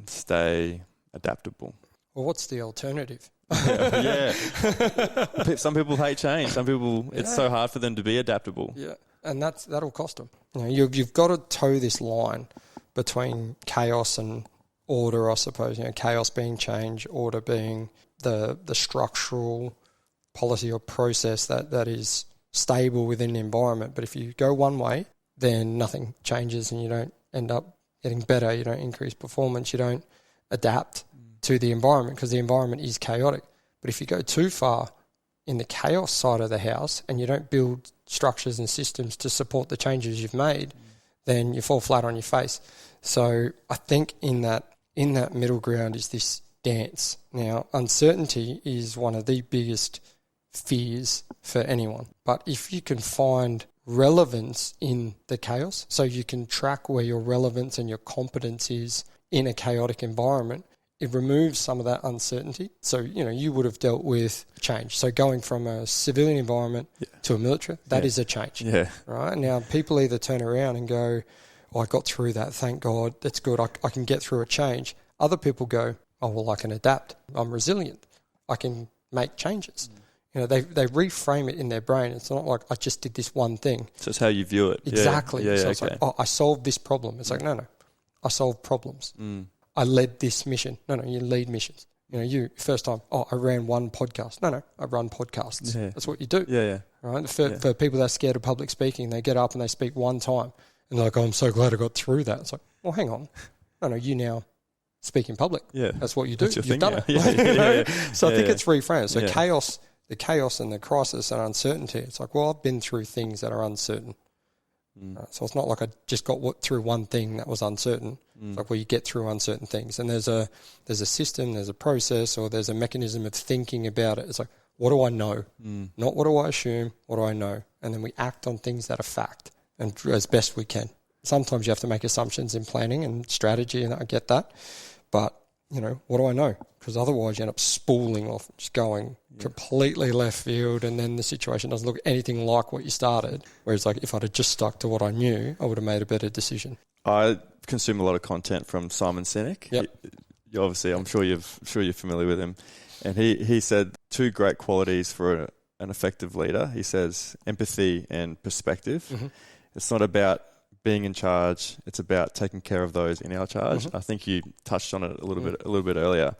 stay adaptable?
Well, what's the alternative?
Some people hate change. Some people, it's so hard for them to be adaptable. Yeah,
and that'll cost them. You've got to toe this line between chaos and order, I suppose. Chaos being change, order being the structural policy or process that is stable within the environment. But if you go one way, then nothing changes, and you don't end up getting better. You don't increase performance. You don't adapt to the environment, because the environment is chaotic. But if you go too far in the chaos side of the house and you don't build structures and systems to support the changes you've made, then you fall flat on your face. So I think in that middle ground is this dance. Now, uncertainty is one of the biggest fears for anyone. But if you can find relevance in the chaos, so you can track where your relevance and your competence is in a chaotic environment, it removes some of that uncertainty. So, you would have dealt with change. So going from a civilian environment to a military, that is a change. Yeah. Right? Now, people either turn around and go, I got through that, thank God, that's good, I can get through a change. Other people go, oh, well, I can adapt, I'm resilient, I can make changes. They reframe it in their brain. It's not like I just did this one thing.
So it's how you view it.
Exactly. So it's like, I solved this problem. It's like, no, I solved problems. I led this mission. No, you lead missions. You first time, I ran one podcast. No, I run podcasts. Yeah. That's what you do. Right? For people that are scared of public speaking, they get up and they speak one time. And they're like, I'm so glad I got through that. It's like, well, hang on. No, you now speak in public. Yeah. That's what you do. You've done it. So I think it's reframed. So the chaos and the crisis and uncertainty, it's like, well, I've been through things that are uncertain. So it's not like I just got through one thing that was uncertain. It's like, well, you get through uncertain things. And there's a system, there's a process, or there's a mechanism of thinking about it. It's like, what do I know? Not what do I assume, what do I know? And then we act on things that are fact, and as best we can. Sometimes you have to make assumptions in planning and strategy, and I get that. But, what do I know? Because otherwise you end up spooling off, just going completely left field, and then the situation doesn't look anything like what you started. Whereas, like, if I'd have just stuck to what I knew, I would have made a better decision. I
consume a lot of content from Simon Sinek. Yep. Obviously, I'm sure you're familiar with him. And he said two great qualities for an effective leader. He says empathy and perspective. It's not about being in charge, it's about taking care of those in our charge. I think you touched on it a little bit earlier.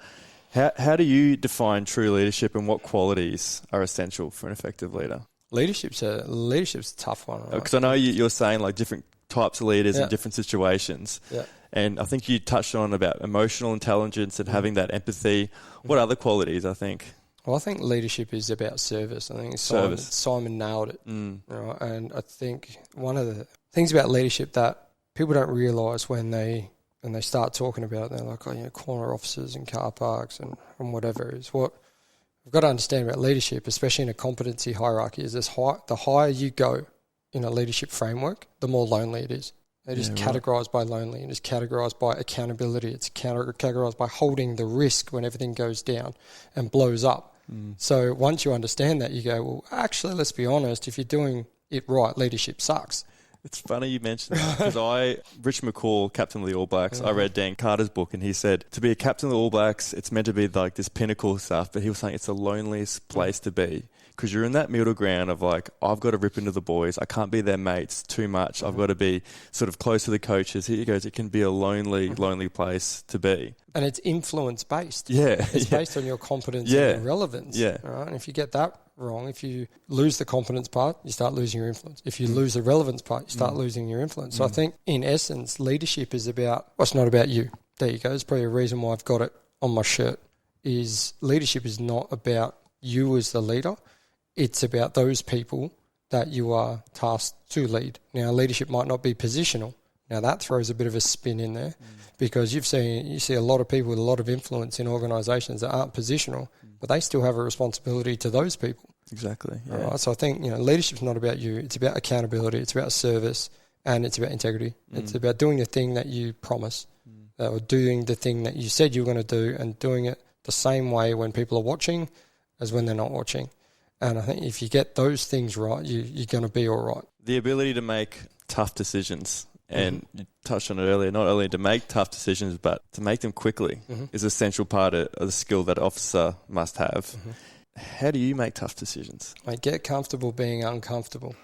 How do you define true leadership, and what qualities are essential for an effective leader?
Leadership's a tough one.
Because I know you're saying like different types of leaders in different situations. Yeah. And I think you touched on about emotional intelligence and having that empathy. What other qualities, I think?
Well, I think leadership is about service. I think Simon nailed it. Right? And I think one of the things about leadership that people don't realise when they and they start talking about it. They're like, corner officers in car parks and whatever. Is what we've got to understand about leadership, especially in a competency hierarchy, is the higher you go in a leadership framework, the more lonely it is. It is categorised by lonely. It is categorised by accountability. It's categorised by holding the risk when everything goes down and blows up. So once you understand that, you go, well, actually, let's be honest, if you're doing it right, leadership sucks.
It's funny you mentioned that because Rich McCaw, captain of the All Blacks, I read Dan Carter's book and he said to be a captain of the All Blacks, it's meant to be like this pinnacle stuff, but he was saying it's the loneliest place to be because you're in that middle ground of like, I've got to rip into the boys. I can't be their mates too much. I've got to be sort of close to the coaches. He goes, it can be a lonely place to be. And
it's influence based.
Yeah.
It's based on your competence and relevance.
Yeah.
Right? And if you get that wrong, if you lose the competence part, you start losing your influence. If you lose the relevance part, you start losing your influence. So I think in essence, leadership is about, well, it's not about you. There you go. It's probably a reason why I've got it on my shirt, is leadership is not about you as the leader. It's about those people that you are tasked to lead. Now, leadership might not be positional. Now, that throws a bit of a spin in there because you see a lot of people with a lot of influence in organisations that aren't positional, but they still have a responsibility to those people.
Exactly. Yeah.
Right? So I think leadership's not about you. It's about accountability. It's about service, and it's about integrity. It's about doing the thing that you promise, or doing the thing that you said you were going to do, and doing it the same way when people are watching as when they're not watching. And I think if you get those things right, you're going to be all right.
The ability to make tough decisions, and you touched on it earlier, not only to make tough decisions, but to make them quickly is an essential part of the skill that an officer must have. How do you make tough decisions?
I get comfortable being uncomfortable.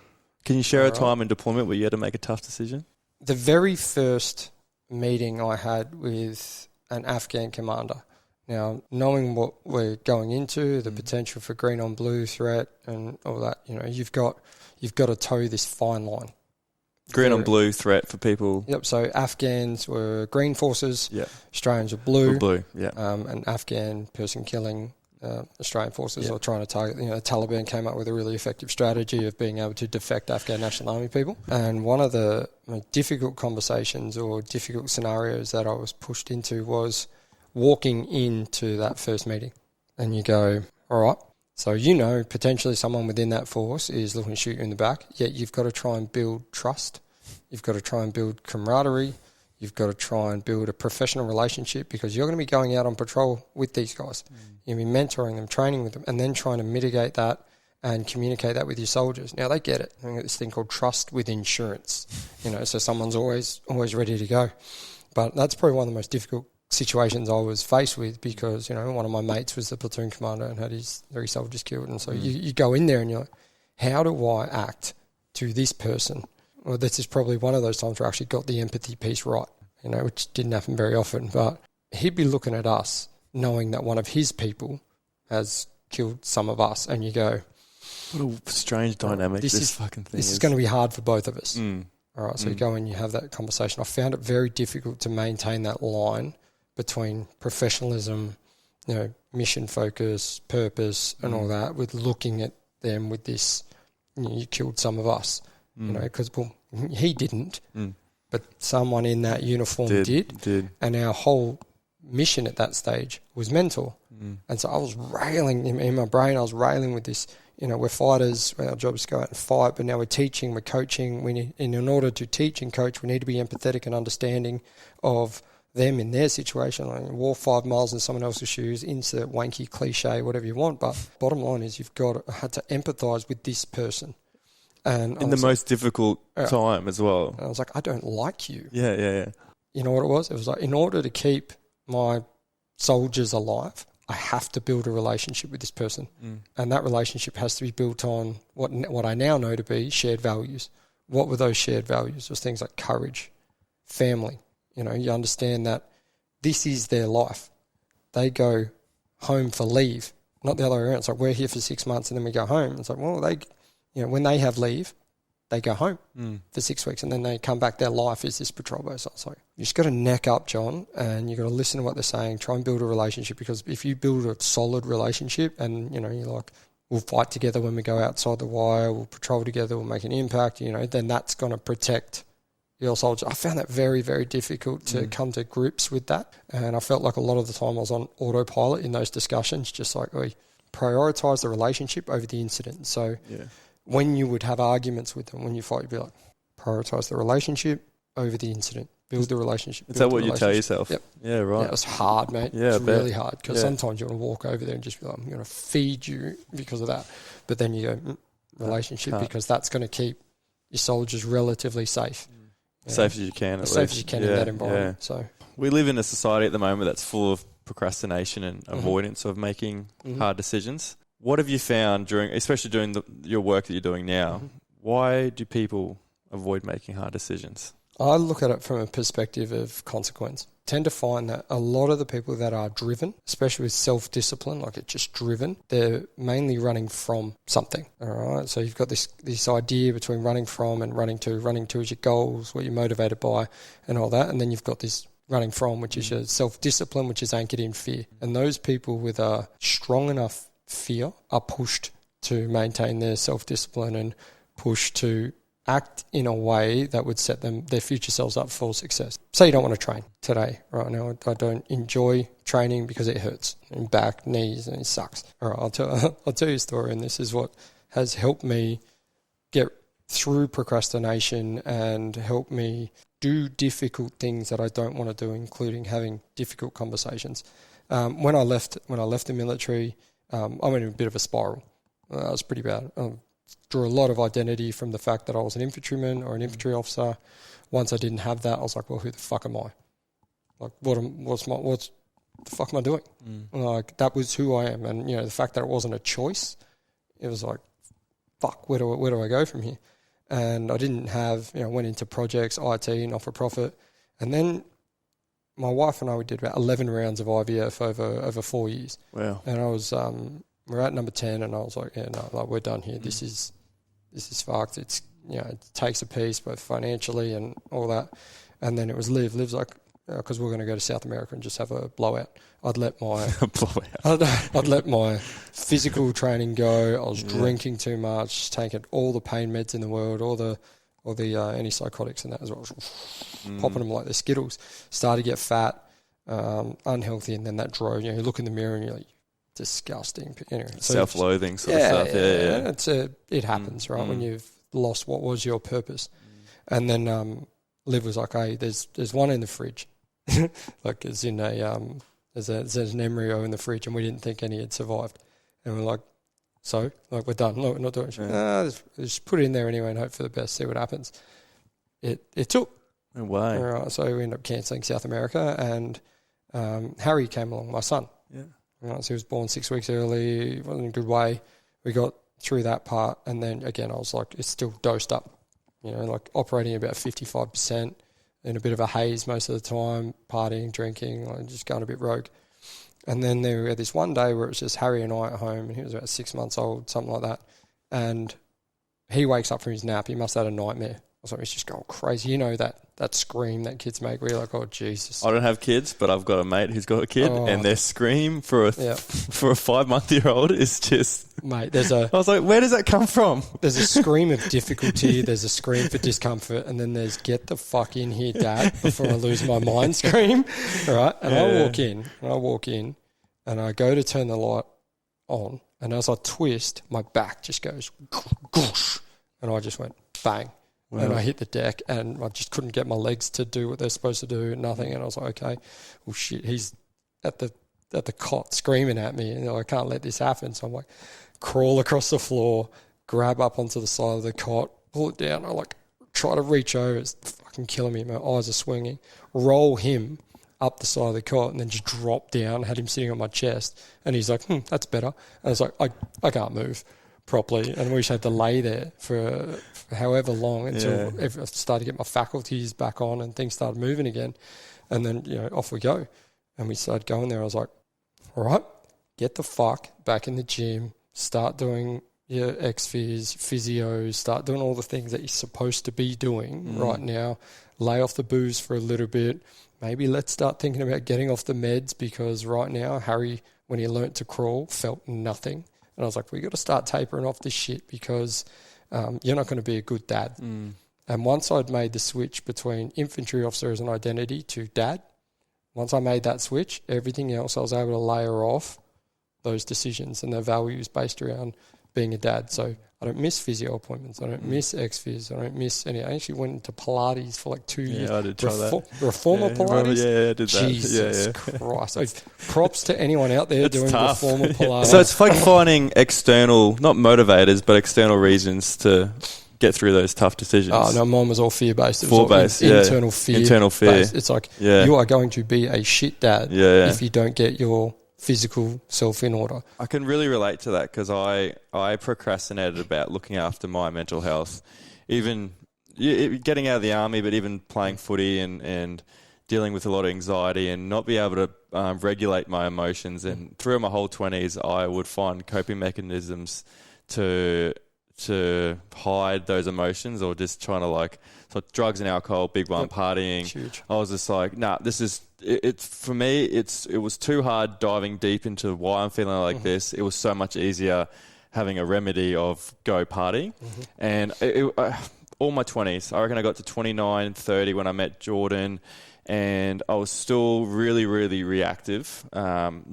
Can you share a time in deployment where you had to make a tough decision?
The very first meeting I had with an Afghan commander, now, knowing what we're going into, the potential for green on blue threat and all that, you've got to toe this fine line.
Green on blue threat for people.
Yep. So Afghans were green forces. Yeah. Australians were blue.
Blue. Yeah.
An Afghan person killing Australian forces or trying to target. The Taliban came up with a really effective strategy of being able to defect Afghan National Army people. And one of the difficult conversations or difficult scenarios that I was pushed into was walking into that first meeting, and you go, all right, so potentially someone within that force is looking to shoot you in the back, yet you've got to try and build trust, you've got to try and build camaraderie, you've got to try and build a professional relationship because you're going to be going out on patrol with these guys. You'll be mentoring them, training with them, and then trying to mitigate that and communicate that with your soldiers. Now, they get it. I've got this thing called trust with insurance, so someone's always ready to go. But that's probably one of the most difficult situations I was faced with because, one of my mates was the platoon commander and had his 3 soldiers killed. And so you go in there and you're like, how do I act to this person? Well, this is probably one of those times where I actually got the empathy piece right, which didn't happen very often. But he'd be looking at us knowing that one of his people has killed some of us. And you go,
what a strange dynamic this fucking thing is.
This is going to be hard for both of us. All right, so you go and you have that conversation. I found it very difficult to maintain that line between professionalism, mission focus, purpose, and all that, with looking at them with this, you killed some of us, because he didn't, but someone in that uniform did. And our whole mission at that stage was mentor. And so I was railing in my brain. I was railing with this. We're fighters. Our job is to go out and fight, but now we're teaching, we're coaching. In order to teach and coach, we need to be empathetic and understanding of them in their situation. Walk 5 miles in someone else's shoes, insert wanky cliche, whatever you want. But bottom line is I had to empathise with this person. And
in the most difficult time as well.
And I was like, I don't like you.
Yeah.
You know what it was? It was like, in order to keep my soldiers alive, I have to build a relationship with this person. And that relationship has to be built on what I now know to be shared values. What were those shared values? It was things like courage, family. You understand that this is their life. They go home for leave, not the other way around. It's like we're here for 6 months and then we go home. It's like, well, when they have leave, they go home for 6 weeks and then they come back. Their life is this patrol base. So you just got to neck up, John, and you got to listen to what they're saying. Try and build a relationship, because if you build a solid relationship and you're like, we'll fight together when we go outside the wire, we'll patrol together, we'll make an impact. Then that's going to protect real soldier. I found that very, very difficult to come to grips with that. And I felt like a lot of the time I was on autopilot in those discussions, just like we prioritise the relationship over the incident. So when you would have arguments with them, when you fight, you'd be like, prioritise the relationship over the incident. Build the relationship.
Is that what you tell yourself?
Yep.
Yeah, right.
Yeah, it was hard, mate.
Yeah,
it's really hard because sometimes you want to walk over there and just be like, I'm going to feed you because of that. But then you go, relationship, because that's going to keep your soldiers relatively safe.
Safe as you can,
as safe as you can in that environment. Yeah. So
we live in a society at the moment that's full of procrastination and avoidance of making hard decisions. What have you found especially during your work that you're doing now? Why do people avoid making hard decisions?
I look at it from a perspective of consequence. I tend to find that a lot of the people that are driven, especially with self-discipline, like it's just driven, they're mainly running from something. All right. So you've got this idea between running from and running to. Running to is your goals, what you're motivated by and all that. And then you've got this running from, which is your self-discipline, which is anchored in fear. And those people with a strong enough fear are pushed to maintain their self-discipline and pushed to act in a way that would set their future selves up for success. Say you don't want to train today, right now. I don't enjoy training because it hurts in back, knees, and it sucks. All right, I'll tell you a story, and this is what has helped me get through procrastination and help me do difficult things that I don't want to do, including having difficult conversations. When I left the military, I went in a bit of a spiral. That was pretty bad. Drew a lot of identity from the fact that I was an infantryman or an infantry officer. Once I didn't have that, I was like, well, who the fuck am I? Like, what the fuck am I doing? Like, that was who I am. And, the fact that it wasn't a choice, it was like, fuck, where do I go from here? And I didn't have, went into projects, IT, not-for-profit. And then my wife and I, we did about 11 rounds of IVF over 4 years. Wow. And I was, we're at number 10, and I was like, we're done here. This is fucked. It's, it takes a piece, both financially and all that. And then it was Liv. Liv's like, because we're going to go to South America and just have a blowout. I'd let my I'd let my physical training go. I was drinking too much, taking all the pain meds in the world, all the antipsychotics and that as well. Popping them like they're Skittles. Started to get fat, unhealthy, and then that drove. You look in the mirror and you're like, disgusting. Anyway, so
self-loathing sort of stuff.
It happens, right? When you've lost what was your purpose. And then Liv was like, hey, there's one in the fridge. Like, as in there's an embryo in the fridge, and we didn't think any had survived. And we're like, so? Like, we're done. No, we're not doing it. Just put it in there anyway and hope for the best, see what happens. It took.
No way.
Right, so we ended up cancelling South America, and Harry came along, my son. Yeah. Right, so he was born 6 weeks early, wasn't in a good way. We got through that part, and then again I was like, it's still dosed up, like operating about 55%, in a bit of a haze most of the time, partying, drinking, like just going a bit rogue. And then there we had this one day where it was just Harry and I at home, and he was about 6 months old, something like that. And he wakes up from his nap. He must have had a nightmare. I was like, he's just going crazy. That scream that kids make where you're like, oh, Jesus.
I don't have kids, but I've got a mate who's got a kid, and their scream for a 5-month-old is just...
Mate,
I was like, where does that come from?
There's a scream of difficulty, there's a scream for discomfort, and then there's get the fuck in here, Dad, before I lose my mind scream. Right? And I walk in, and I go to turn the light on, and as I twist, my back just goes, goosh, and I just went, bang. Wow. And I hit the deck, and I just couldn't get my legs to do what they're supposed to do, nothing. And I was like, okay, well, shit, he's at the cot screaming at me, and I can't let this happen. So I'm like, crawl across the floor, grab up onto the side of the cot, pull it down. I try to reach over. It's fucking killing me. My eyes are swinging. Roll him up the side of the cot, and then just drop down. Had him sitting on my chest, and he's like, that's better. And I was like, I can't move properly, and we just had to lay there for however long until I started to get my faculties back on and things started moving again. And then, off we go. And we started going there. I was like, all right, get the fuck back in the gym, start doing your X-Phys, physios, start doing all the things that you're supposed to be doing right now. Lay off the booze for a little bit. Maybe let's start thinking about getting off the meds, because right now, Harry, when he learnt to crawl, felt nothing. And I was like, we got to start tapering off this shit, because you're not going to be a good dad. And once I'd made the switch between infantry officer as an identity to dad, once I made that switch, everything else I was able to layer off those decisions and their values based around being a dad. So I don't miss physio appointments. I don't miss ex-phys. I don't miss any. I actually went into Pilates for like 2 years.
Yeah, I did try that.
Reformer Pilates?
Yeah, I did that.
Jesus Christ. So props to anyone out there doing
tough.
Reformer Pilates.
So it's like finding external, not motivators, but external reasons to get through those tough decisions.
Oh, no, mine was all fear-based. It was
Fear-based,
all internal fear.
Internal fear.
Based. It's like, you are going to be a shit dad if you don't get your physical self in order.
I can really relate to that because I procrastinated about looking after my mental health, even getting out of the army, but even playing footy and dealing with a lot of anxiety and not be able to regulate my emotions. And through my whole 20s, I would find coping mechanisms to hide those emotions, or just trying to so drugs and alcohol, big one, partying.
Huge.
I was just like, nah, this is it for me. It was too hard diving deep into why I'm feeling like this. It was so much easier having a remedy of go party. And all my 20s, I reckon I got to 29, 30 when I met Jordan, and I was still really, really reactive.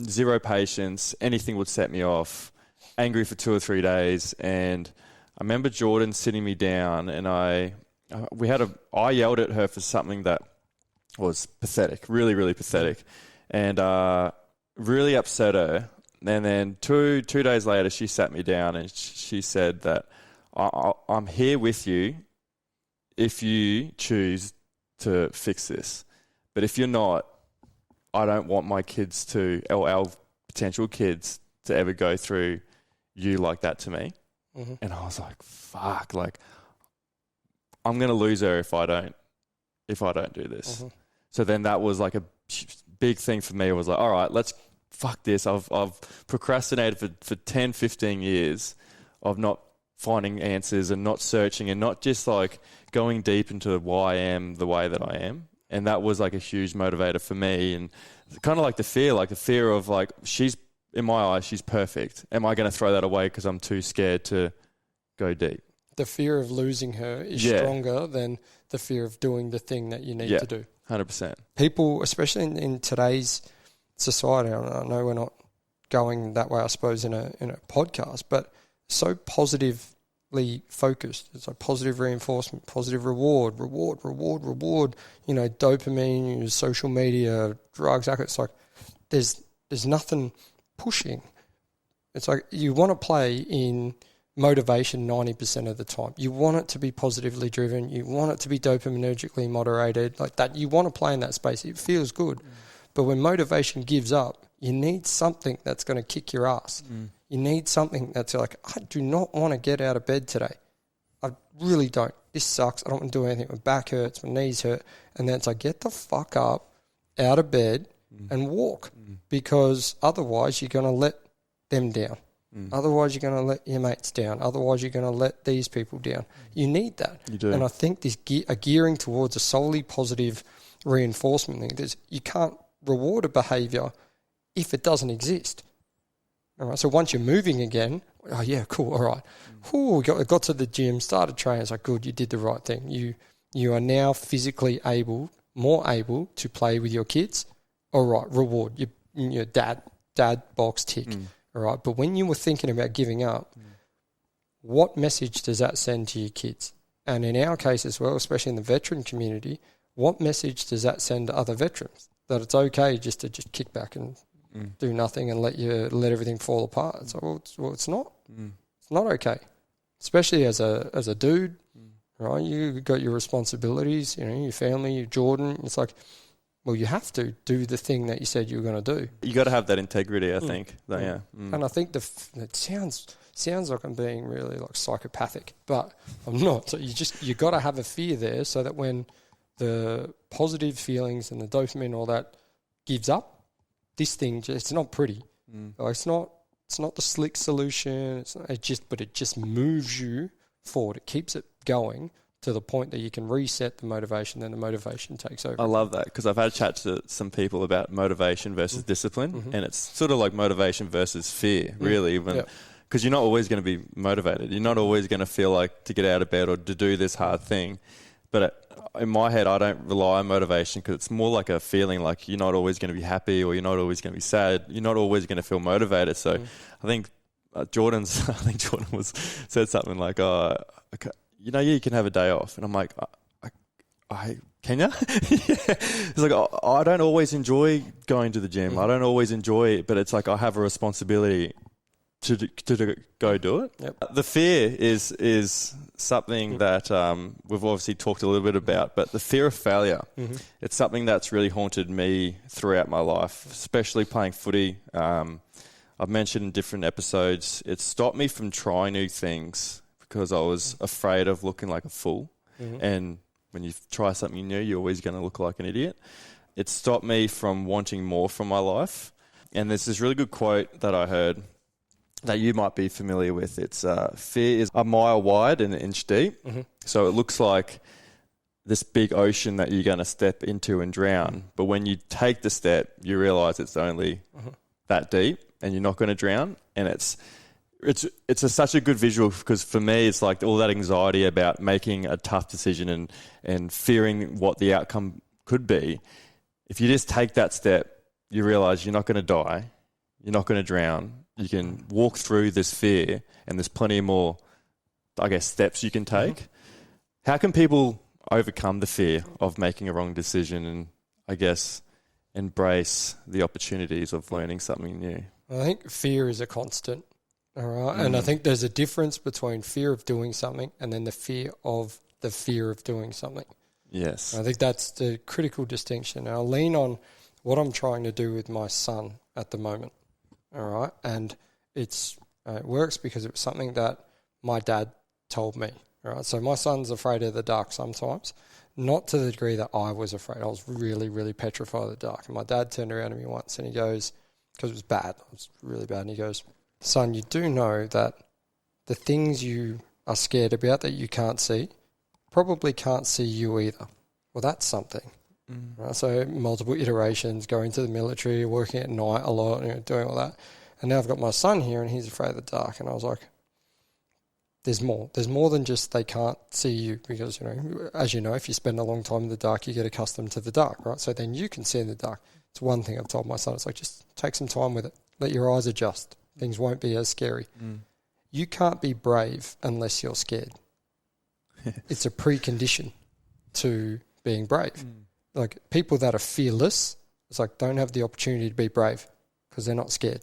Zero patience. Anything would set me off. Angry for 2 or 3 days. And I remember Jordan sitting me down, and I yelled at her for something that was pathetic, really, really pathetic, and really upset her. And then two days later, she sat me down and she said that I'm here with you if you choose to fix this. But if you're not, I don't want my kids or our potential kids to ever go through you like that to me. And I was like, fuck, I'm going to lose her if I don't do this. So then that was like a big thing for me. It was like, all right, let's fuck this. I've procrastinated for 10, 15 years of not finding answers and not searching and not just going deep into why I am the way that I am. And that was like a huge motivator for me. And kind of like the fear of she's, in my eyes, she's perfect. Am I going to throw that away because I'm too scared to go deep?
The fear of losing her is stronger than the fear of doing the thing that you need to do.
100%.
People, especially in today's society, I know we're not going that way, I suppose, in a podcast, but so positively focused. It's like positive reinforcement, positive reward, dopamine, social media, drugs. It's like there's nothing pushing. It's like you want to play in motivation 90% of the time. You want it to be positively driven. You want it to be dopaminergically moderated, like that. You want to play in that space. It feels good. But when motivation gives up, you need something that's going to kick your ass. You need something that's like, I do not want to get out of bed today. I really don't. This sucks. I don't want to do anything. My back hurts. My knees hurt. And then it's like, get the fuck up out of bed and walk, because otherwise you're going to let them down. Otherwise you're going to let your mates down. Otherwise you're going to let these people down. You need that.
You do.
And I think this gearing towards a solely positive reinforcement thing, you can't reward a behaviour if it doesn't exist. All right. So once you're moving again, oh yeah, cool, all right. Got to the gym, started training. It's like, good, you did the right thing. You are now physically more able to play with your kids. All right, reward. Your dad box tick. All right. But when you were thinking about giving up, what message does that send to your kids? And in our case as well, especially in the veteran community, what message does that send to other veterans? That it's okay just to kick back and do nothing and let everything fall apart. So it's not. It's not okay. Especially as a dude, right? You got your responsibilities, your family, your Jordan. It's like, well, you have to do the thing that you said you were going to do.
You got to have that integrity, I think.
And I think it sounds like I'm being really like psychopathic, but I'm not. So you got to have a fear there, so that when the positive feelings and the dopamine and all that gives up, this thing it's not pretty. Like, it's not the slick solution. It just moves you forward. It keeps it going to the point that you can reset the motivation, then the motivation takes over.
I love that, because I've had a chat to some people about motivation versus discipline, and it's sort of like motivation versus fear, really. because you're not always going to be motivated. You're not always going to feel like to get out of bed or to do this hard thing. But in my head, I don't rely on motivation because it's more like a feeling like you're not always going to be happy or you're not always going to be sad. You're not always going to feel motivated. So I think Jordan said something like, you can have a day off. And I'm like, can you? It's like, I don't always enjoy going to the gym. I don't always enjoy it, but it's like I have a responsibility to go do it.
Yep.
The fear is something that we've obviously talked a little bit about, but the fear of failure, it's something that's really haunted me throughout my life, especially playing footy. I've mentioned in different episodes, it stopped me from trying new things because I was afraid of looking like a fool. And when you try something new, you're always going to look like an idiot. It stopped me from wanting more from my life. And there's this really good quote that I heard that you might be familiar with. It's fear is a mile wide and an inch deep. So it looks like this big ocean that you're going to step into and drown. But when you take the step, you realize it's only that deep and you're not going to drown. And it's such a good visual because for me, it's like all that anxiety about making a tough decision and fearing what the outcome could be. If you just take that step, you realize you're not going to die. You're not going to drown. You can walk through this fear and there's plenty more, I guess, steps you can take. How can people overcome the fear of making a wrong decision and, I guess, embrace the opportunities of learning something new?
I think fear is a constant. All right. And I think there's a difference between fear of doing something and then the fear of doing something.
Yes.
I think that's the critical distinction. And I'll lean on what I'm trying to do with my son at the moment. All right. And it works because it was something that my dad told me. All right. So my son's afraid of the dark sometimes, not to the degree that I was afraid. I was really, really petrified of the dark. And my dad turned around to me once and he goes, because it was bad, it was really bad. And he goes, son, you do know that the things you are scared about that you can't see probably can't see you either. Well, that's something. Right? So multiple iterations, going to the military, working at night a lot, doing all that. And now I've got my son here and he's afraid of the dark. And I was like, there's more. There's more than just they can't see you because, as you know, if you spend a long time in the dark, you get accustomed to the dark, right? So then you can see in the dark. It's one thing I've told my son. It's like, just take some time with it. Let your eyes adjust. Things won't be as scary. You can't be brave unless you're scared. It's a precondition to being brave. Like people that are fearless, it's like don't have the opportunity to be brave because they're not scared.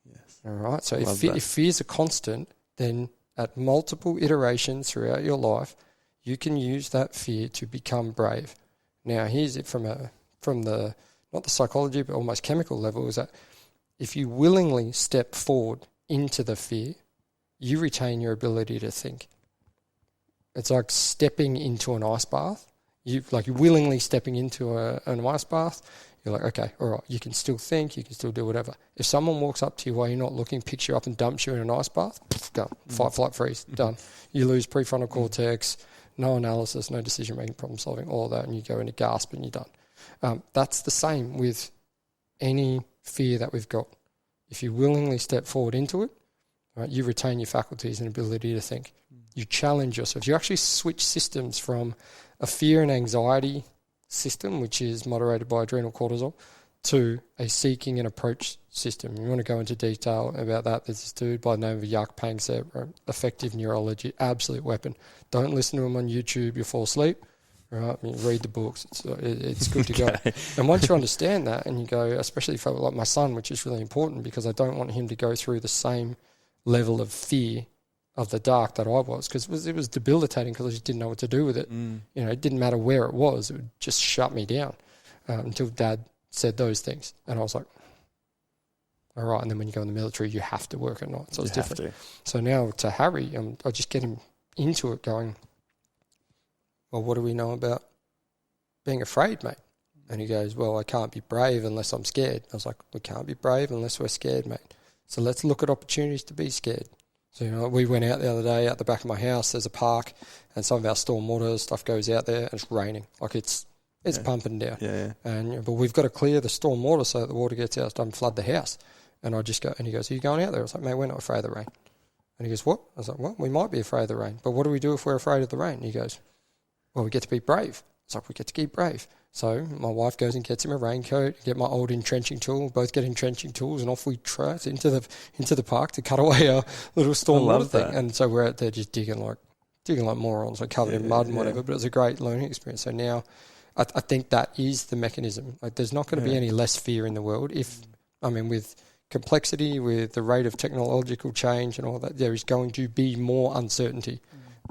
Yes. All right. So if fear's a constant, then at multiple iterations throughout your life, you can use that fear to become brave. Now, here's it from the not the psychology but almost chemical level, is that if you willingly step forward into the fear, you retain your ability to think. It's like stepping into an ice bath. You're willingly stepping into an ice bath. You're like, okay, all right, you can still think, you can still do whatever. If someone walks up to you while you're not looking, picks you up and dumps you in an ice bath, done. Fight, flight, freeze, done. You lose prefrontal cortex, no analysis, no decision-making, problem-solving, all of that, and you go into gasp and you're done. That's the same with any fear that we've got. If you willingly step forward into it, right, you retain your faculties and ability to think. You challenge yourself. You actually switch systems from a fear and anxiety system, which is moderated by adrenal cortisol, to a seeking and approach system. You want to go into detail about that. There's this dude by the name of Jaak Panksepp, effective neurology, absolute weapon. Don't listen to him on YouTube, you'll fall asleep. Right? Read the books. It's good to go. And once you understand that and you go, especially for like my son, which is really important because I don't want him to go through the same level of fear of the dark that I was, because it was debilitating because I just didn't know what to do with it. It didn't matter where it was. It would just shut me down until Dad said those things. And I was like, all right. And then when you go in the military, you have to work at night. So it's different. So now to Harry, I just get him into it going, well, what do we know about being afraid, mate? And he goes, well, I can't be brave unless I'm scared. I was like, we can't be brave unless we're scared, mate. So let's look at opportunities to be scared. So, we went out the other day out the back of my house. There's a park and some of our stormwater stuff goes out there and it's raining. Like it's pumping down.
Yeah.
And but we've got to clear the stormwater so that the water gets out, doesn't flood the house. And I just go, and he goes, are you going out there? I was like, mate, we're not afraid of the rain. And he goes, what? I was like, well, we might be afraid of the rain, but what do we do if we're afraid of the rain? And he goes, well, we get to be brave. It's like, we get to be brave. So my wife goes and gets him a raincoat, get my old entrenching tool, both get entrenching tools, and off we trot into the park to cut away our little stormwater thing. And so we're out there just digging like morons, like covered in mud and whatever, but it was a great learning experience. So now I think that is the mechanism. Like, there's not going to be any less fear in the world with complexity, with the rate of technological change and all that, there is going to be more uncertainty.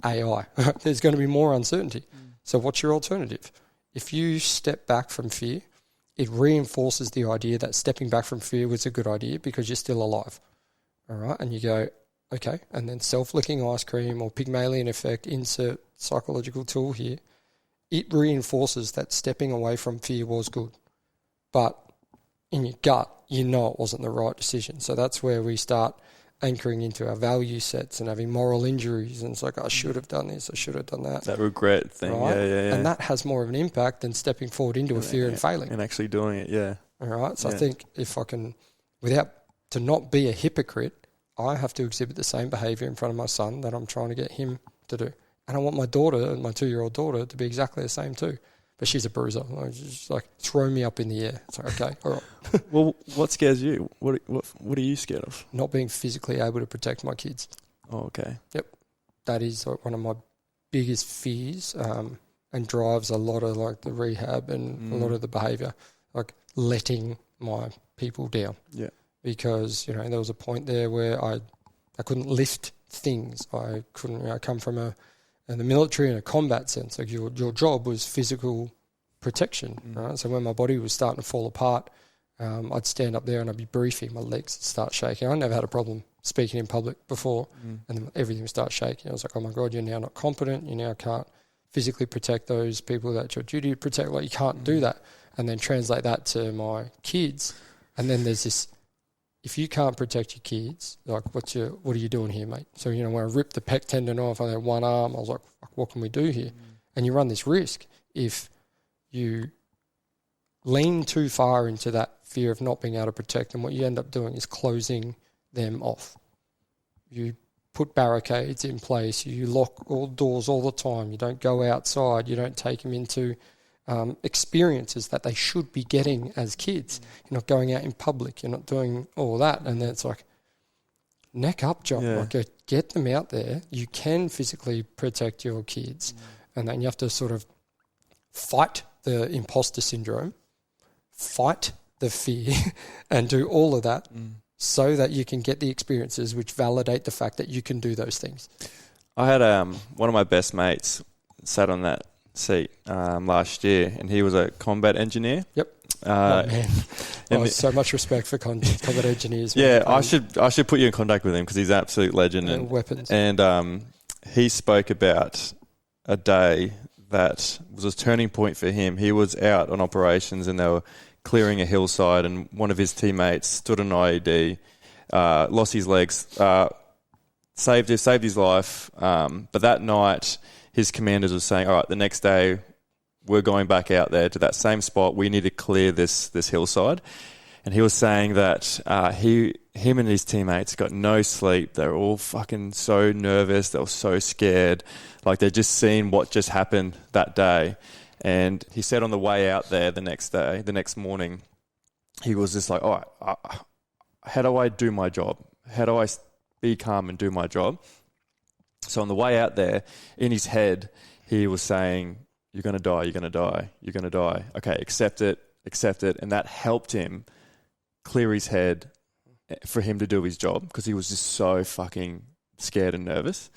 AI. There's going to be more uncertainty. So what's your alternative? If you step back from fear, it reinforces the idea that stepping back from fear was a good idea because you're still alive. All right? And you go, okay, and then self-licking ice cream or Pygmalion effect, insert psychological tool here, it reinforces that stepping away from fear was good. But in your gut, you know it wasn't the right decision. So that's where we start anchoring into our value sets and having moral injuries. And it's like, I should have done this, I should have done that.
That regret thing,
right?
Yeah.
And that has more of an impact than stepping forward into a fear and failing.
And actually doing it, yeah.
All right, so I think if I can, to not be a hypocrite, I have to exhibit the same behaviour in front of my son that I'm trying to get him to do. And I want my daughter, my 2-year-old daughter, to be exactly the same too. But she's a bruiser. She's like, throw me up in the air. It's like, okay, all right.
Well, what scares you? What are you scared of?
Not being physically able to protect my kids.
Oh, okay.
Yep. That is one of my biggest fears and drives a lot of like the rehab and a lot of the behaviour, like letting my people down.
Yeah.
Because, there was a point there where I couldn't lift things. I couldn't, I come from the military in a combat sense. Like your job was physical protection, right? So when my body was starting to fall apart, I'd stand up there and I'd be briefing, my legs would start shaking. I never had a problem speaking in public before, and then everything would start shaking. I was like, oh my God, you're now not competent. You now can't physically protect those people that your duty to protect. Like, you can't do that. And then translate that to my kids. And then there's this, if you can't protect your kids, like, what are you doing here, mate? So, when I ripped the pec tendon off, I had one arm, I was like, what can we do here? And you run this risk if you lean too far into that fear of not being able to protect them. What you end up doing is closing them off. You put barricades in place, you lock all doors all the time, you don't go outside, you don't take them into experiences that they should be getting as kids. You're not going out in public, you're not doing all that. And then it's like, neck up, John.
Yeah.
Like, get them out there. You can physically protect your kids. And then you have to sort of fight the imposter syndrome, fight the fear, and do all of that so that you can get the experiences which validate the fact that you can do those things.
I had one of my best mates sat on that seat last year, and he was a combat engineer.
Yep. Man. So much respect for combat engineers.
Yeah, I should put you in contact with him because he's an absolute legend.
And weapons.
And he spoke about a day that was a turning point for him. He was out on operations and they were clearing a hillside, and one of his teammates stood an IED, lost his legs, saved his life. But that night, his commanders were saying, all right, the next day we're going back out there to that same spot. We need to clear this hillside. And he was saying that him and his teammates got no sleep. They were all fucking so nervous. They were so scared. Like, they'd just seen what just happened that day. And he said on the way out there the next morning, he was just like, all right, how do I do my job? How do I be calm and do my job? So on the way out there, in his head, he was saying, you're going to die, you're going to die, you're going to die. Okay, accept it. And that helped him clear his head for him to do his job because he was just so fucking scared and nervous.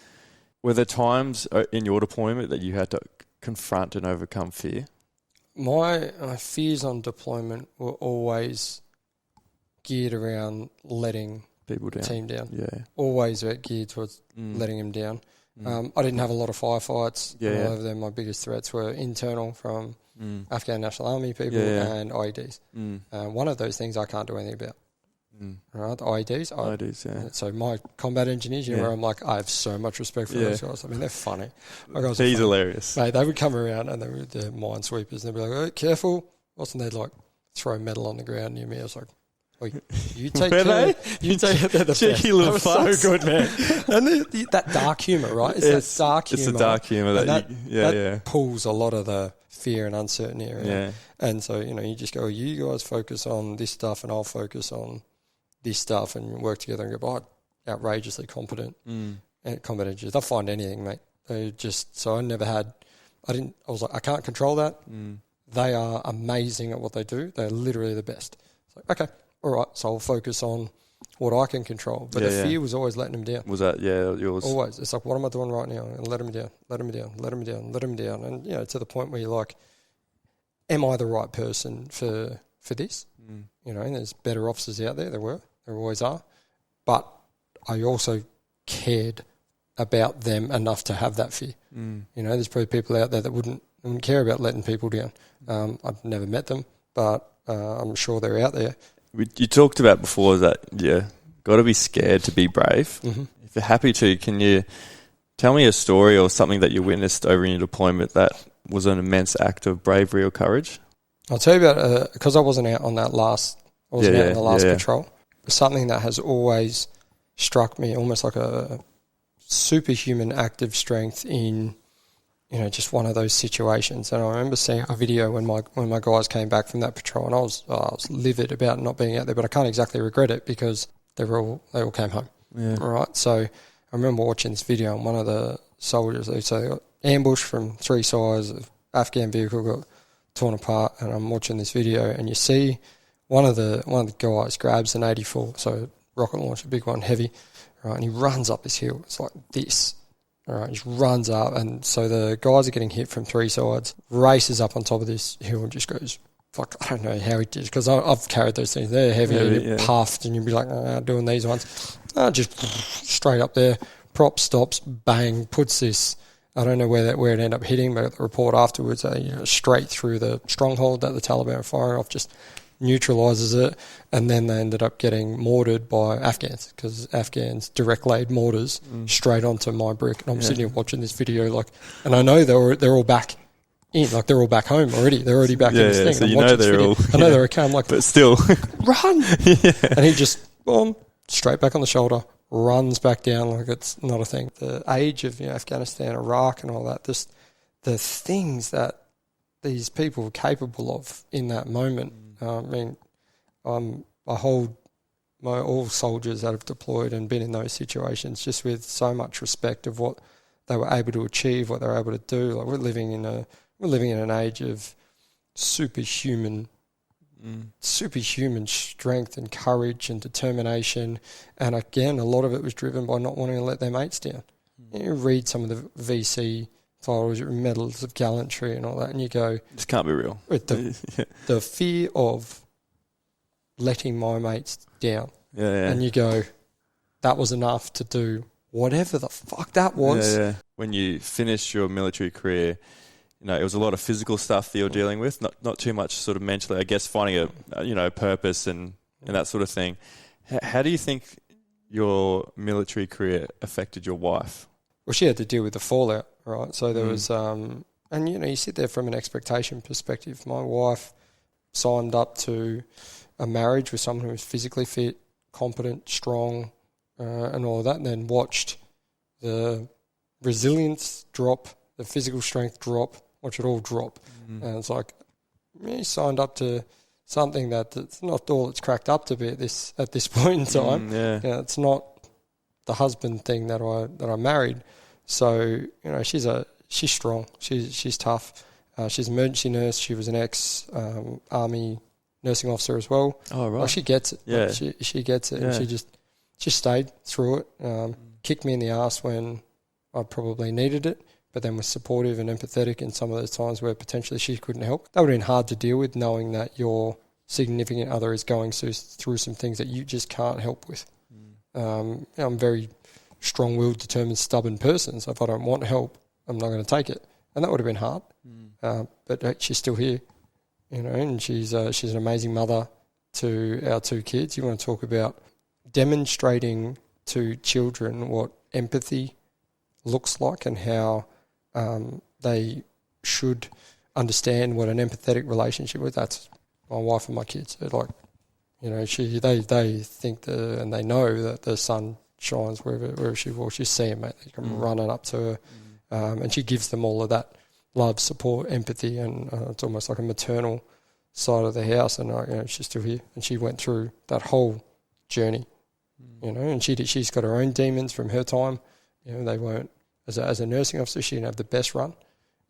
Were there times in your deployment that you had to confront and overcome fear?
My fears on deployment were always geared around letting
people down.
The team down.
Yeah.
Always geared towards letting them down. I didn't have a lot of firefights.
Yeah.
All of them, my biggest threats were internal from Afghan National Army people and IEDs. One of those things I can't do anything about. Right, the IEDs.
IEDs, yeah.
So my combat engineers, where I'm like, I have so much respect for those guys. I mean, they're funny.
He's hilarious.
Mate, they would come around and they were the minesweepers and they'd be like, oh, careful. Wasn't they like throw metal on the ground near me? I was like, Like, you take
Were
care.
they?
You take they're the
Cheeky
best.
little
That was
fucks.
so good, man. And that dark humour, right? It's that dark humour.
It's the dark humour that
pulls a lot of the fear and uncertainty around.
Yeah.
And so, you just go, you guys focus on this stuff and I'll focus on this stuff, and work together and go, outrageously competent. And competent. They'll find anything, mate. So I was like, I can't control that. They are amazing at what they do. They're literally the best. It's like, okay, all right, so I'll focus on what I can control. But the fear was always letting them down.
Was that, yours?
Always. It's like, what am I doing right now? And let them down, let them down, let them down, let them down. And, to the point where you're like, am I the right person for this? And there's better officers out there. There always are. But I also cared about them enough to have that fear. There's probably people out there that wouldn't care about letting people down. I've never met them, but I'm sure they're out there.
You talked about before that, got to be scared to be brave. If you're happy to, can you tell me a story or something that you witnessed over in your deployment that was an immense act of bravery or courage?
I'll tell you about, because I wasn't out on that last, out on the last patrol. Something that has always struck me, almost like a superhuman act of strength in, just one of those situations. And I remember seeing a video when my guys came back from that patrol, and I was livid about not being out there, but I can't exactly regret it because they all came home. Yeah. Right. So I remember watching this video, and one of the soldiers, they got ambushed from three sides, the Afghan vehicle got torn apart, and I'm watching this video, and you see one of the guys grabs an 84, so rocket launcher, big one, heavy, right, and he runs up this hill. It's like this. All right, just runs up, and so the guys are getting hit from three sides, races up on top of this hill and just goes, fuck, I don't know how he did, because I've carried those things. They're heavy, and you're puffed, and you'd be like, doing these ones. Just straight up there, prop stops, bang, puts this, I don't know where it ended up hitting, but the report afterwards, straight through the stronghold that the Taliban are firing off, just neutralises it, and then they ended up getting mortared by Afghans, because Afghans direct laid mortars straight onto my brick. And I'm sitting here watching this video, and I know they're all back in, they're all back home already. They're already back in this thing.
So
I know they're okay. I'm like,
but still,
run! And he just boom, straight back on the shoulder, runs back down like it's not a thing. The age of Afghanistan, Iraq, and all that, just the things that these people were capable of in that moment. I hold all soldiers that have deployed and been in those situations just with so much respect of what they were able to achieve, what they were able to do. Like we're living in an age of superhuman strength and courage and determination. And again, a lot of it was driven by not wanting to let their mates down. You read some of the VC titles, medals of gallantry and all that, and you go,
this can't be real.
The fear of letting my mates down. And you go, that was enough to do whatever the fuck that was.
When you finished your military career, it was a lot of physical stuff that you're dealing with, not too much sort of mentally, I guess, finding a purpose and that sort of thing. How do you think your military career affected your wife?
Well, she had to deal with the fallout, right? So there was, and you sit there from an expectation perspective. My wife signed up to a marriage with someone who was physically fit, competent, strong, and all of that, and then watched the resilience drop, the physical strength drop, watch it all drop. And it's like, you signed up to something that's not all it's cracked up to be at this point in time. It's not the husband thing that I married. So she's strong. She's tough. She's an emergency nurse. She was an ex-army nursing officer as well.
Oh right.
Well, she gets it.
Yeah.
She gets it, and she stayed through it. Kicked me in the ass when I probably needed it, but then was supportive and empathetic in some of those times where potentially she couldn't help. That would have been hard to deal with, knowing that your significant other is going through some things that you just can't help with. I'm very strong-willed, determined, stubborn person, so if I don't want help, I'm not going to take it. And that would have been hard, but she's still here, and she's an amazing mother to our two kids. You want to talk about demonstrating to children what empathy looks like and how they should understand what an empathetic relationship with. That's my wife and my kids. They're like, You know, they think and they know that the sun shines wherever she walks. You see them, mate. They come running up to her, and she gives them all of that love, support, empathy, and it's almost like a maternal side of the house. And you know, she's still here, and she went through that whole journey. You know, and she's got her own demons from her time. You know, they weren't as a nursing officer. She didn't have the best run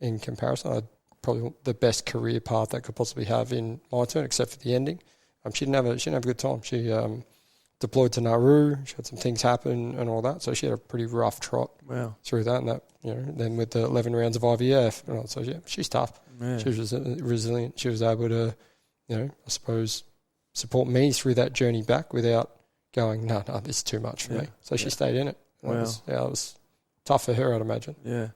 in comparison. Probably the best career path that could possibly have in my turn, except for the ending. She didn't have a good time. She deployed to Nauru. She had some things happen and all that. So she had a pretty rough trot through that. And that, you know, then with the 11 rounds of IVF, and all, so yeah, she's tough. Yeah. She was resilient. She was able to, you know, I suppose, support me through that journey back without going, no, this is too much for me. So she stayed in it. It was tough for her, I'd imagine.
Yeah.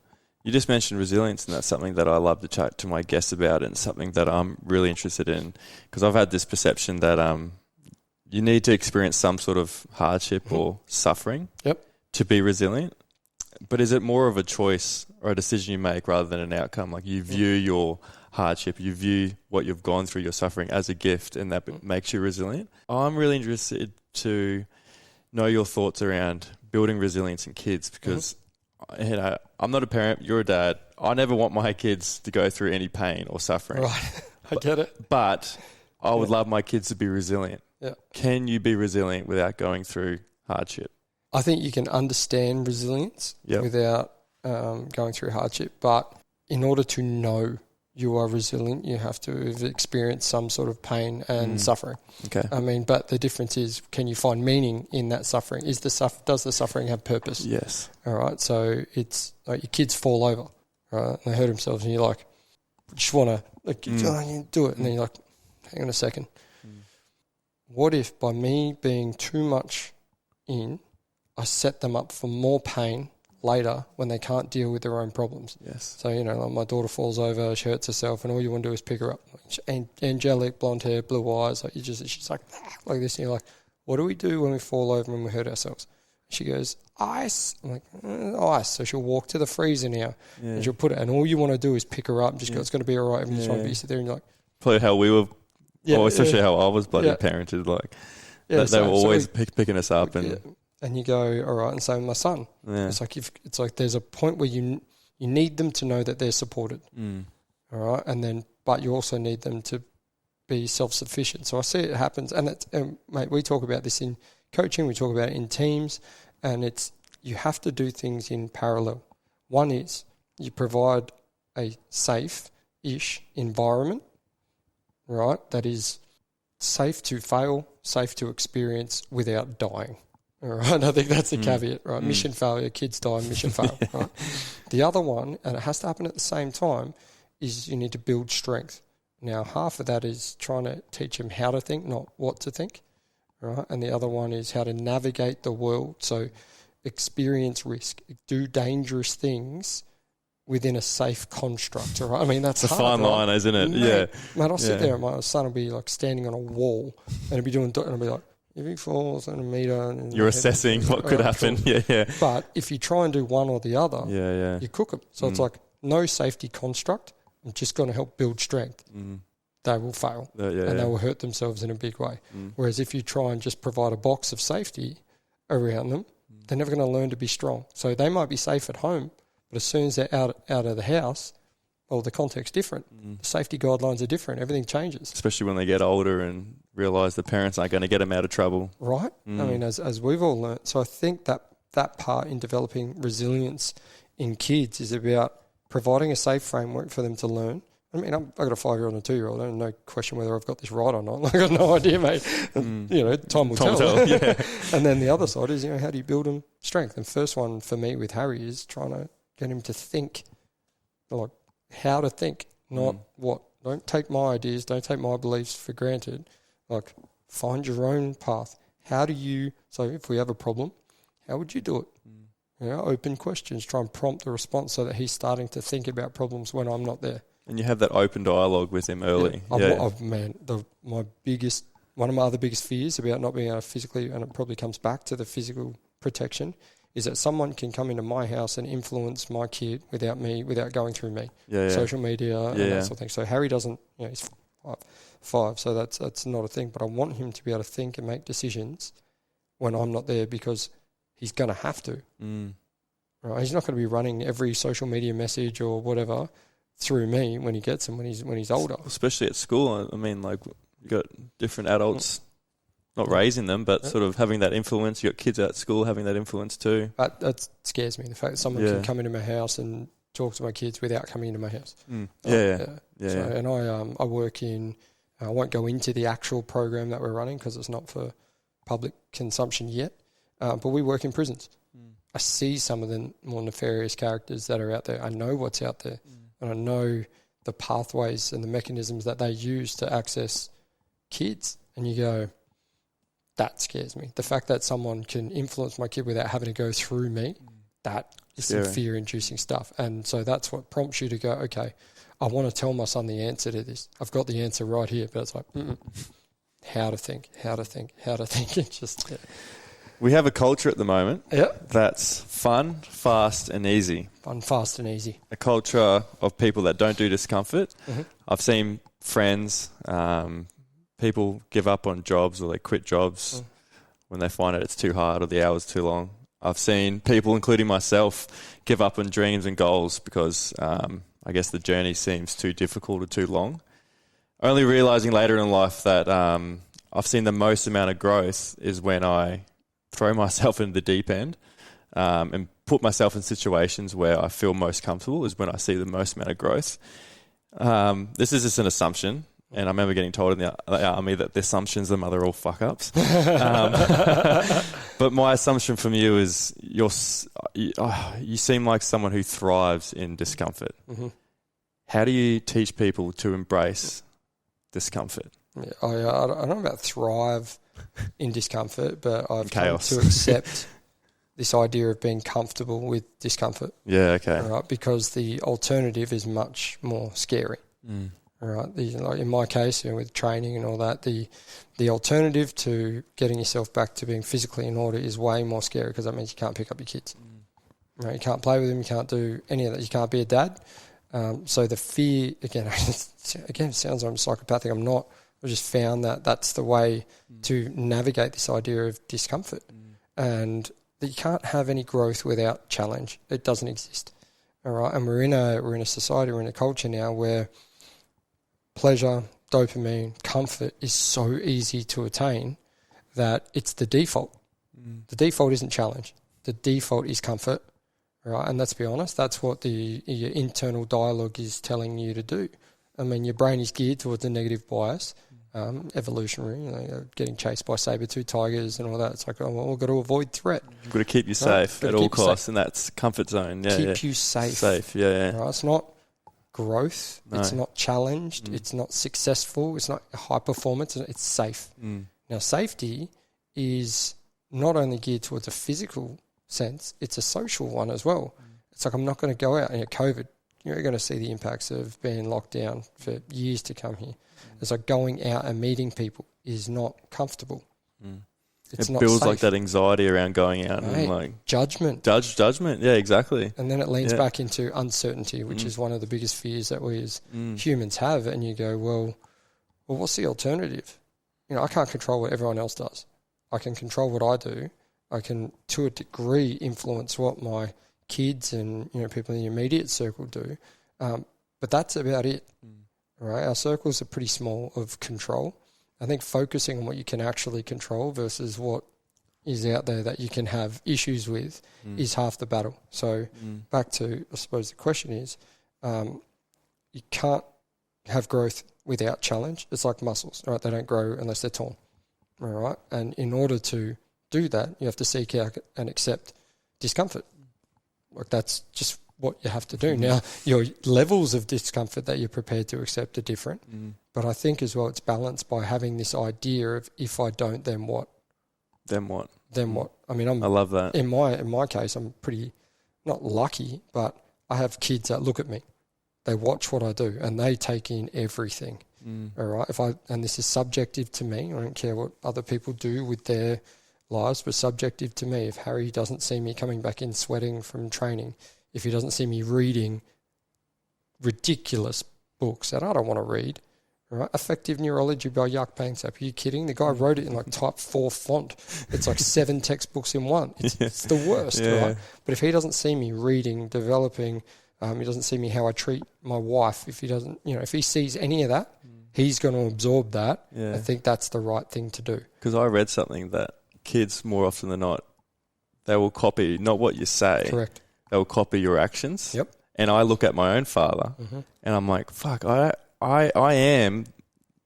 You just mentioned resilience, and that's something that I love to chat to my guests about, and something that I'm really interested in, because I've had this perception that you need to experience some sort of hardship or suffering to be resilient. But is it more of a choice or a decision you make rather than an outcome? Like you view your hardship, you view what you've gone through, your suffering, as a gift, and that makes you resilient. I'm really interested to know your thoughts around building resilience in kids, because you know, I'm not a parent, you're a dad. I never want my kids to go through any pain or suffering.
Right, I get it.
But I would love my kids to be resilient. Yeah. Can you be resilient without going through hardship?
I think you can understand resilience without going through hardship. But in order to know you are resilient, you have to have experienced some sort of pain and suffering. Okay. I mean, but the difference is, can you find meaning in that suffering? Does the suffering have purpose? Yes. All right. So it's like your kids fall over, right? And they hurt themselves, and you're like, just want to do it. And then you're like, hang on a second. What if by me being too much in, I set them up for more pain later when they can't deal with their own problems? Yes. So, you know, like my daughter falls over, she hurts herself, and all you want to do is pick her up. Angelic, blonde hair, blue eyes, like she's like this, and you're like, what do we do when we fall over and we hurt ourselves? She goes, ice. I'm like, ice. So she'll walk to the freezer now, and she'll put it, and all you want to do is pick her up and just go, it's going to be all right. Everything's fine. But you sit there and you're like,
probably how we were, especially how I was bloody parented, like, they were always picking us up.
And you go, all right, and same with my son. Yeah. It's like there's a point where you need them to know that they're supported, all right, but you also need them to be self-sufficient. So I see it happens, and mate, we talk about this in coaching, we talk about it in teams, and you have to do things in parallel. One is you provide a safe-ish environment, right, that is safe to fail, safe to experience without dying. All right, I think that's the caveat, right? Mission failure, kids die, mission fail, right? The other one, and it has to happen at the same time, is you need to build strength. Now, half of that is trying to teach them how to think, not what to think, right? And the other one is how to navigate the world. So experience risk, do dangerous things within a safe construct, all right? I mean, that's
a fine line, isn't it?
Mate, I'll sit there and my son will be like standing on a wall and he'll be doing, and I'll be like, if he falls on a meter... And
you're assessing what could happen. Cool. Yeah.
But if you try and do one or the other, you cook them. So it's like no safety construct. I'm just going to help build strength. They will fail and they will hurt themselves in a big way. Whereas if you try and just provide a box of safety around them, they're never going to learn to be strong. So they might be safe at home, but as soon as they're out of the house... Well, the context's different. The safety guidelines are different. Everything changes.
Especially when they get older and realise the parents aren't going to get them out of trouble.
Right. I mean, as we've all learnt. So I think that part in developing resilience in kids is about providing a safe framework for them to learn. I mean, I've got a 5-year-old and a 2-year-old. I have no question whether I've got this right or not. I've got no idea, mate. You know, time will tell. And then the other side is, you know, how do you build them strength? And first one for me with Harry is trying to get him to think, like, how to think, not what. Don't take my ideas, don't take my beliefs for granted. Like, find your own path. How do you, so if we have a problem, how would you do it? You know, open questions, try and prompt the response so that he's starting to think about problems when I'm not there.
And you have that open dialogue with him early.
One of my other biggest fears about not being able to physically, and it probably comes back to the physical protection, is that someone can come into my house and influence my kid without going through me. Social media and that sort of thing. So Harry doesn't, you know, he's 5, so that's not a thing. But I want him to be able to think and make decisions when I'm not there, because he's going to have to. Right? He's not going to be running every social media message or whatever through me when he gets them when he's older.
Especially at school. I mean, like, you got different adults, not raising them, but sort of having that influence. You got kids at school having that influence too.
That scares me. The fact that someone can come into my house and talk to my kids without coming into my house. And I work in. I won't go into the actual program that we're running because it's not for public consumption yet. But we work in prisons. I see some of the more nefarious characters that are out there. I know what's out there. And I know the pathways and the mechanisms that they use to access kids. And you go, that scares me. The fact that someone can influence my kid without having to go through me, that is some fear-inducing stuff. And so that's what prompts you to go, okay, I want to tell my son the answer to this. I've got the answer right here. But it's like, how to think. It's just... Yeah.
We have a culture at the moment that's fun, fast and easy.
Fun, fast and easy.
A culture of people that don't do discomfort. I've seen friends, people give up on jobs or they quit jobs when they find out it's too hard or the hours too long. I've seen people, including myself, give up on dreams and goals because I guess the journey seems too difficult or too long. Only realising later in life that I've seen the most amount of growth is when I throw myself into the deep end and put myself in situations where I feel most comfortable is when I see the most amount of growth. This is just an assumption, and I remember getting told in the army that the assumptions are the mother of all fuck-ups. But my assumption from you is you seem like someone who thrives in discomfort. How do you teach people to embrace discomfort?
Yeah, I don't know about thrive in discomfort, but I've come to accept this idea of being comfortable with discomfort.
Yeah, okay.
Right, because the alternative is much more scary. Right, like in my case, with training and all that, the alternative to getting yourself back to being physically in order is way more scary because that means you can't pick up your kids. Right, you can't play with them, you can't do any of that, you can't be a dad. So the fear, again, it sounds like I'm psychopathic. I'm not. I just found that that's the way to navigate this idea of discomfort, and that you can't have any growth without challenge. It doesn't exist. All right, and we're in a society, we're in a culture now where pleasure, dopamine, comfort is so easy to attain that it's the default. The default isn't challenge. The default is comfort. Right, and let's be honest, that's what your internal dialogue is telling you to do. I mean, your brain is geared towards a negative bias, evolutionary, getting chased by saber-tooth tigers and all that. It's like, oh, well, we've got to avoid threat.
You've got to keep you safe at all costs, and that's comfort zone. Yeah,
keep you safe. Right, it's not growth. No. It's not challenged. It's not successful. It's not high performance. It's safe. Now, safety is not only geared towards a physical sense, it's a social one as well. It's like, I'm not going to go out and get COVID. You're going to see the impacts of being locked down for years to come here. It's like going out and meeting people is not comfortable. It's not
builds
safe.
like that anxiety around going out and like
judgment.
Judgment, yeah, exactly.
And then it leans back into uncertainty, which is one of the biggest fears that we as humans have. And you go, well, what's the alternative? You know, I can't control what everyone else does. I can control what I do. I can, to a degree, influence what my kids and people in the immediate circle do, but that's about it. Right, our circles are pretty small of control. I think focusing on what you can actually control versus what is out there that you can have issues with is half the battle. So back to, I suppose the question is, you can't have growth without challenge. It's like muscles, right? They don't grow unless they're torn. All right, and in order to do that, you have to seek out and accept discomfort. Like, that's just what you have to do. Now, your levels of discomfort that you're prepared to accept are different. But I think as well it's balanced by having this idea of, if I don't, then what? Then what? I mean, I love that. In my case, I'm pretty not lucky, but I have kids that look at me. They watch what I do and they take in everything. All right. And this is subjective to me. I don't care what other people do with their lives, but subjective to me. If Harry doesn't see me coming back in sweating from training, if he doesn't see me reading ridiculous books that I don't want to read, Right? Effective Neurology by Yuck Pangsap. Are you kidding? The guy wrote it in like type 4 font. It's like 7 textbooks in one. It's the worst, right? But if he doesn't see me reading, developing, he doesn't see me how I treat my wife, if he doesn't, if he sees any of that, he's going to absorb that. I think that's the right thing to do.
Because I read something that kids, more often than not, they will copy not what you say.
Correct.
They will copy your actions.
Yep.
And I look at my own father and I'm like, fuck, I am,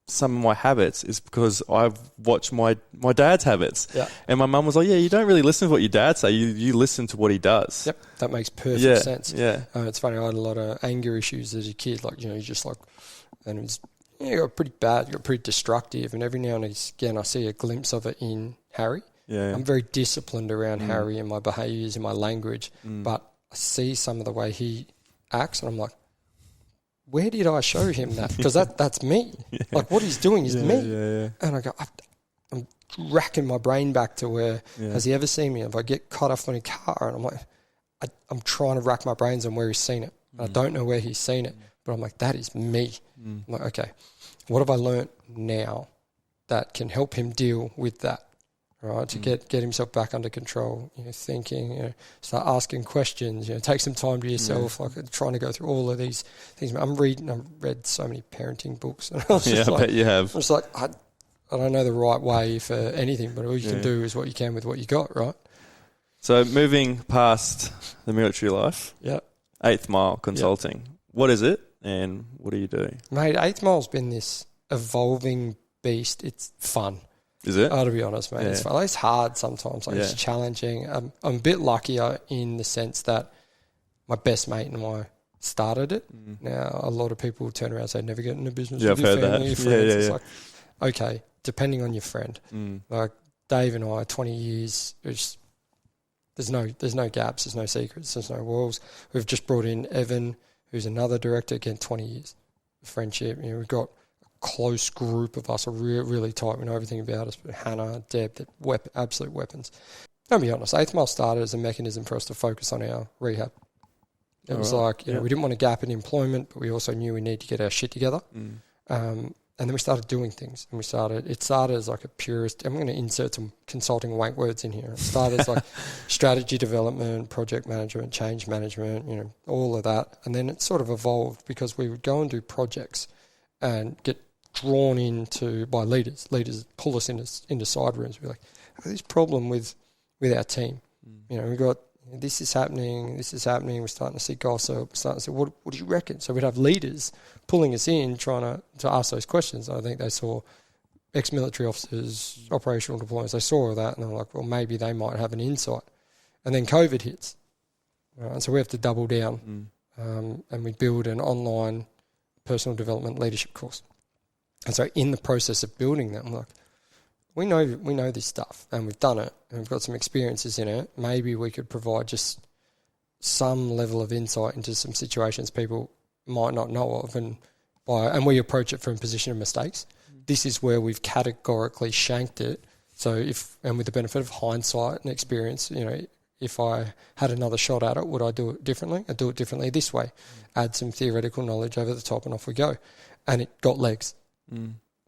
some of my habits is because I've watched my dad's habits.
Yeah.
And my mum was like, yeah, you don't really listen to what your dad say. You listen to what he does.
Yep. That makes perfect sense.
Yeah.
It's funny. I had a lot of anger issues as a kid. Like, you just like, and it was, you got pretty bad, you got pretty destructive. And every now and again, I see a glimpse of it in Harry. Yeah. I'm very disciplined around Harry and my behaviours and my language. But I see some of the way he acts and I'm like, where did I show him that? Because that's me. Yeah. Like what he's doing is me. Yeah. And I go, I'm racking my brain back to where, has he ever seen me? If I get cut off in a car and I'm like, I'm trying to rack my brains on where he's seen it. I don't know where he's seen it, but I'm like, that is me. I'm like, okay, what have I learnt now that can help him deal with that? Right, to get himself back under control, thinking, start asking questions, take some time to yourself, like trying to go through all of these things. I've read so many parenting books. And I was
I bet you have.
I was like, I don't know the right way for anything, but all you can do is what you can with what you got, right?
So moving past the military life, 8th Mile Consulting. What is it and what do you do?
Mate, 8th Mile's been this evolving beast. It's fun.
Is it?
To be honest, mate. It's fun. It's hard sometimes. It's challenging. I'm a bit luckier in the sense that my best mate and I started it. Now, a lot of people turn around and say, never get into business with your family, your friends. It's like, okay, depending on your friend. Like Dave and I, 20 years, there's no gaps, there's no secrets, there's no walls. We've just brought in Evan, who's another director, again, 20 years of friendship. We've got close group of us are really tight. We know everything about us. But Hannah, Deb, they're absolute weapons. I'll be honest, 8th Mile started as a mechanism for us to focus on our rehab. It was like, we didn't want a gap in employment, but we also knew we need to get our shit together. And then we started doing things. And it started as like a purist, I'm going to insert some consulting wank words in here. It started as like strategy development, project management, change management, all of that. And then it sort of evolved because we would go and do projects and get drawn into by leaders. Leaders pull us into side rooms. We're like, I have this problem with our team. We've got this is happening. We're starting to see gossip. We're starting to say, what do you reckon? So we'd have leaders pulling us in, trying to ask those questions. I think they saw ex-military officers, operational deployments. They saw all that, and they're like, well, maybe they might have an insight. And then COVID hits, and so we have to double down, and we build an online personal development leadership course. And so in the process of building that, I'm like, we know this stuff and we've done it and we've got some experiences in it. Maybe we could provide just some level of insight into some situations people might not know of, and we approach it from a position of mistakes. This is where we've categorically shanked it. So with the benefit of hindsight and experience, if I had another shot at it, would I do it differently? I'd do it differently this way. Add some theoretical knowledge over the top and off we go. And it got legs.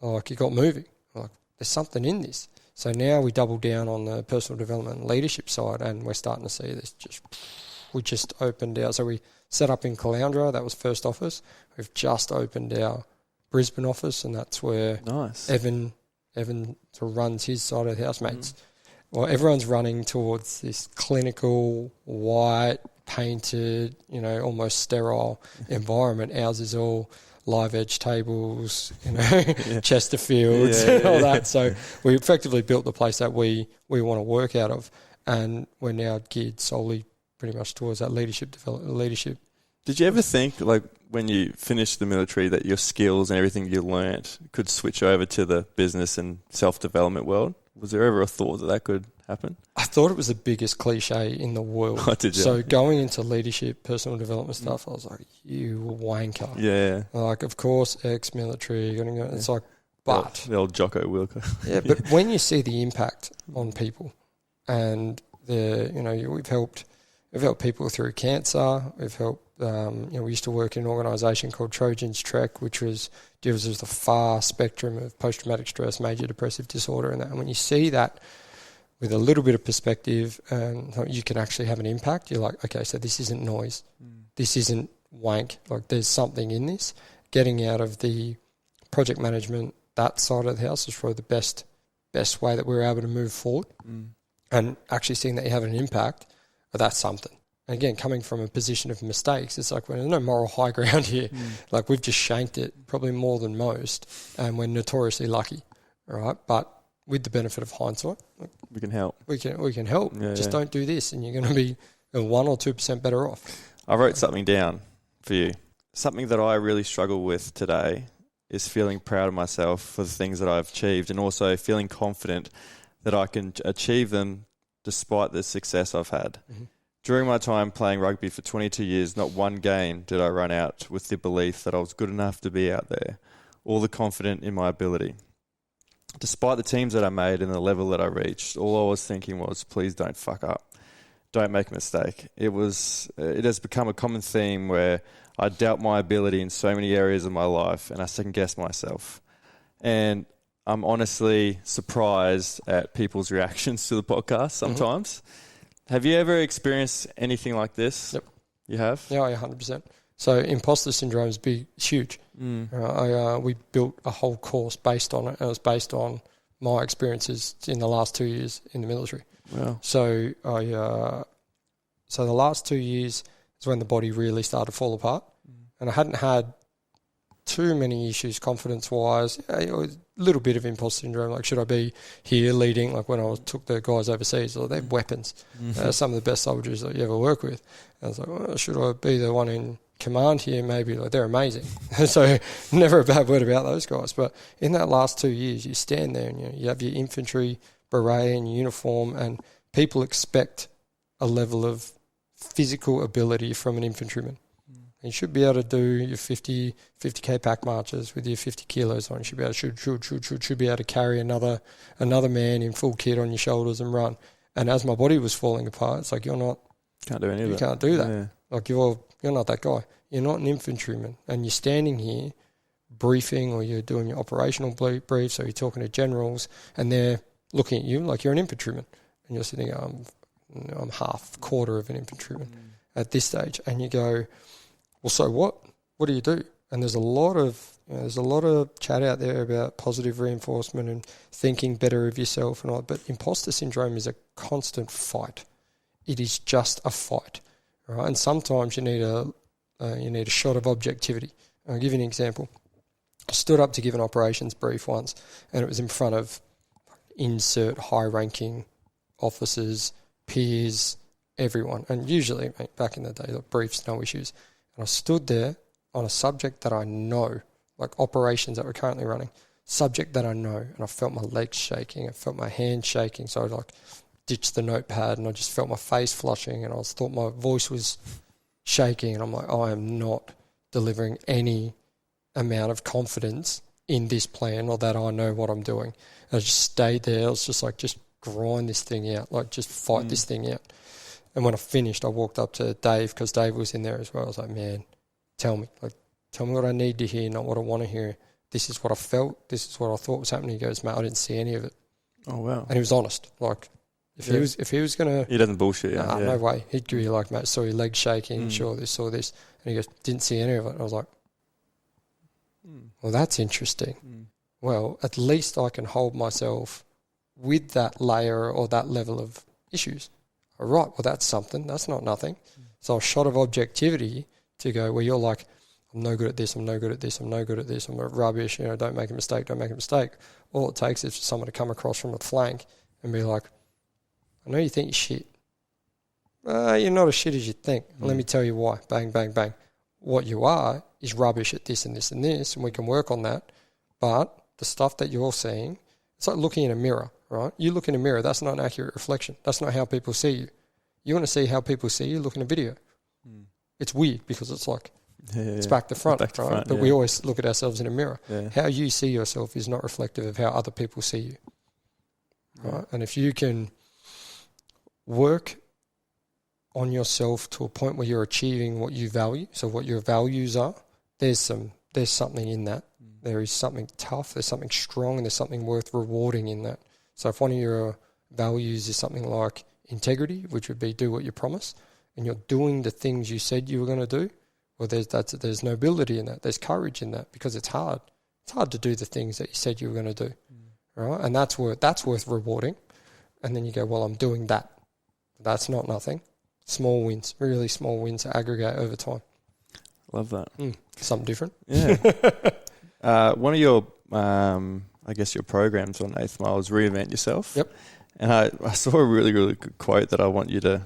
Like it got moving. Like there's something in this. So now we double down on the personal development and leadership side, and we're starting to see this we just opened our, so we set up in Caloundra, that was first office. We've just opened our Brisbane office, and that's where Evan sort of runs his side of the house, mates. Well, everyone's running towards this clinical, white, painted, almost sterile environment. Ours is all live edge tables, Chesterfields, all that. So we effectively built the place that we want to work out of, and we're now geared solely pretty much towards that leadership development.
Did you ever think, like, when you finished the military, that your skills and everything you learnt could switch over to the business and self-development world? Was there ever a thought that could happen?
I thought it was the biggest cliche in the world.
Oh, did you?
So going into leadership, personal development stuff, I was like, you wanker.
Yeah.
Like, of course, ex-military. It's like, but...
The old Jocko Wilker.
Yeah, but when you see the impact on people, and we've helped people through cancer, we've helped We used to work in an organisation called Trojans Trek, which deals with the far spectrum of post-traumatic stress, major depressive disorder, and that. And when you see that with a little bit of perspective, you can actually have an impact. You're like, okay, so this isn't noise. This isn't wank. Like, there's something in this. Getting out of the project management, that side of the house, is probably the best way that we're able to move forward. And actually seeing that you have an impact, that's something. And again, coming from a position of mistakes, it's like, well, there's no moral high ground here. Like, we've just shanked it probably more than most, and we're notoriously lucky, right? But with the benefit of hindsight,
we can help.
We can help. Just don't do this, and you're going to be 1 or 2% better off.
I wrote something down for you. Something that I really struggle with today is feeling proud of myself for the things that I've achieved, and also feeling confident that I can achieve them despite the success I've had. During my time playing rugby for 22 years, not one game did I run out with the belief that I was good enough to be out there, or the confident in my ability. Despite the teams that I made and the level that I reached, all I was thinking was, please don't fuck up. Don't make a mistake. It has become a common theme where I doubt my ability in so many areas of my life, and I second guess myself. And I'm honestly surprised at people's reactions to the podcast sometimes. Have you ever experienced anything like this?
Yep.
You have?
Yeah, 100%. So imposter syndrome is huge. We built a whole course based on it, and it was based on my experiences in the last 2 years in the military.
Wow.
So so the last 2 years is when the body really started to fall apart, and I hadn't had too many issues confidence-wise. A little bit of imposter syndrome, like, should I be here leading? Like, when I took the guys overseas, they have weapons. Some of the best soldiers that you ever work with. And I was like, well, should I be the one in command here? Maybe. Like, they're amazing. So never a bad word about those guys. But in that last 2 years, you stand there and you have your infantry beret and uniform, and people expect a level of physical ability from an infantryman. You should be able to do your 50k pack marches with your 50 kilos on. You should be able to should be able to carry another man in full kit on your shoulders and run. And as my body was falling apart, it's like, can't do any of that. You can't do that. Yeah. Like, you're not that guy. You're not an infantryman, and you're standing here briefing, or you're doing your operational briefs, or you're talking to generals, and they're looking at you like you're an infantryman, and you're sitting there, I'm quarter of an infantryman at this stage, and you go, well, so what? What do you do? And there's a lot of chat out there about positive reinforcement and thinking better of yourself and all. But imposter syndrome is a constant fight. It is just a fight, right? And sometimes you need a shot of objectivity. I'll give you an example. I stood up to give an operations brief once, and it was in front of insert high-ranking officers, peers, everyone. And usually, back in the day, briefs, no issues. And I stood there on a subject that I know, like operations that we're currently running, subject that I know, and I felt my legs shaking, I felt my hands shaking, so I ditched the notepad, and I just felt my face flushing, and I thought my voice was shaking, and I'm like, I am not delivering any amount of confidence in this plan, or that I know what I'm doing. And I just stayed there. I was just like, just grind this thing out, like, just fight this thing out. And when I finished, I walked up to Dave, because Dave was in there as well. I was like, man, tell me what I need to hear, not what I want to hear. This is what I felt. This is what I thought was happening. He goes, mate, I didn't see any of it.
Oh, wow.
And he was honest. Like, if he was going to...
He doesn't bullshit.
No way. He'd be like, mate, saw your legs shaking, saw this. And he goes, didn't see any of it. And I was like, well, that's interesting. Well, at least I can hold myself with that layer or that level of issues. All right, well, that's something. That's not nothing. So a shot of objectivity to go, where you're like, I'm no good at this, I'm no good at this, I'm no good at this, I'm rubbish, don't make a mistake, don't make a mistake. All it takes is for someone to come across from the flank and be like, I know you think you're shit. You're not as shit as you think. Let me tell you why. Bang, bang, bang. What you are is rubbish at this and this and this, and we can work on that. But the stuff that you're seeing, it's like looking in a mirror, right? You look in a mirror, that's not an accurate reflection. That's not how people see you. You want to see how people see you, look in a video. It's weird because it's like, it's back to front, right? But we always look at ourselves in a mirror. How you see yourself is not reflective of how other people see you, right? And if you can work on yourself to a point where you're achieving what you value, so what your values are, there's something in that. There is something tough, there's something strong, and there's something worth rewarding in that. So if one of your values is something like integrity, which would be do what you promise, and you're doing the things you said you were going to do, well, there's nobility in that. There's courage in that, because it's hard. It's hard to do the things that you said you were going to do, right? And that's worth rewarding. And then you go, well, I'm doing that. That's not nothing. Small wins, really small wins aggregate over time.
Love that.
Something different.
Yeah. One of your, I guess your programs on 8th Mile is Reinvent Yourself.
Yep.
And I saw a really, really good quote that I want you to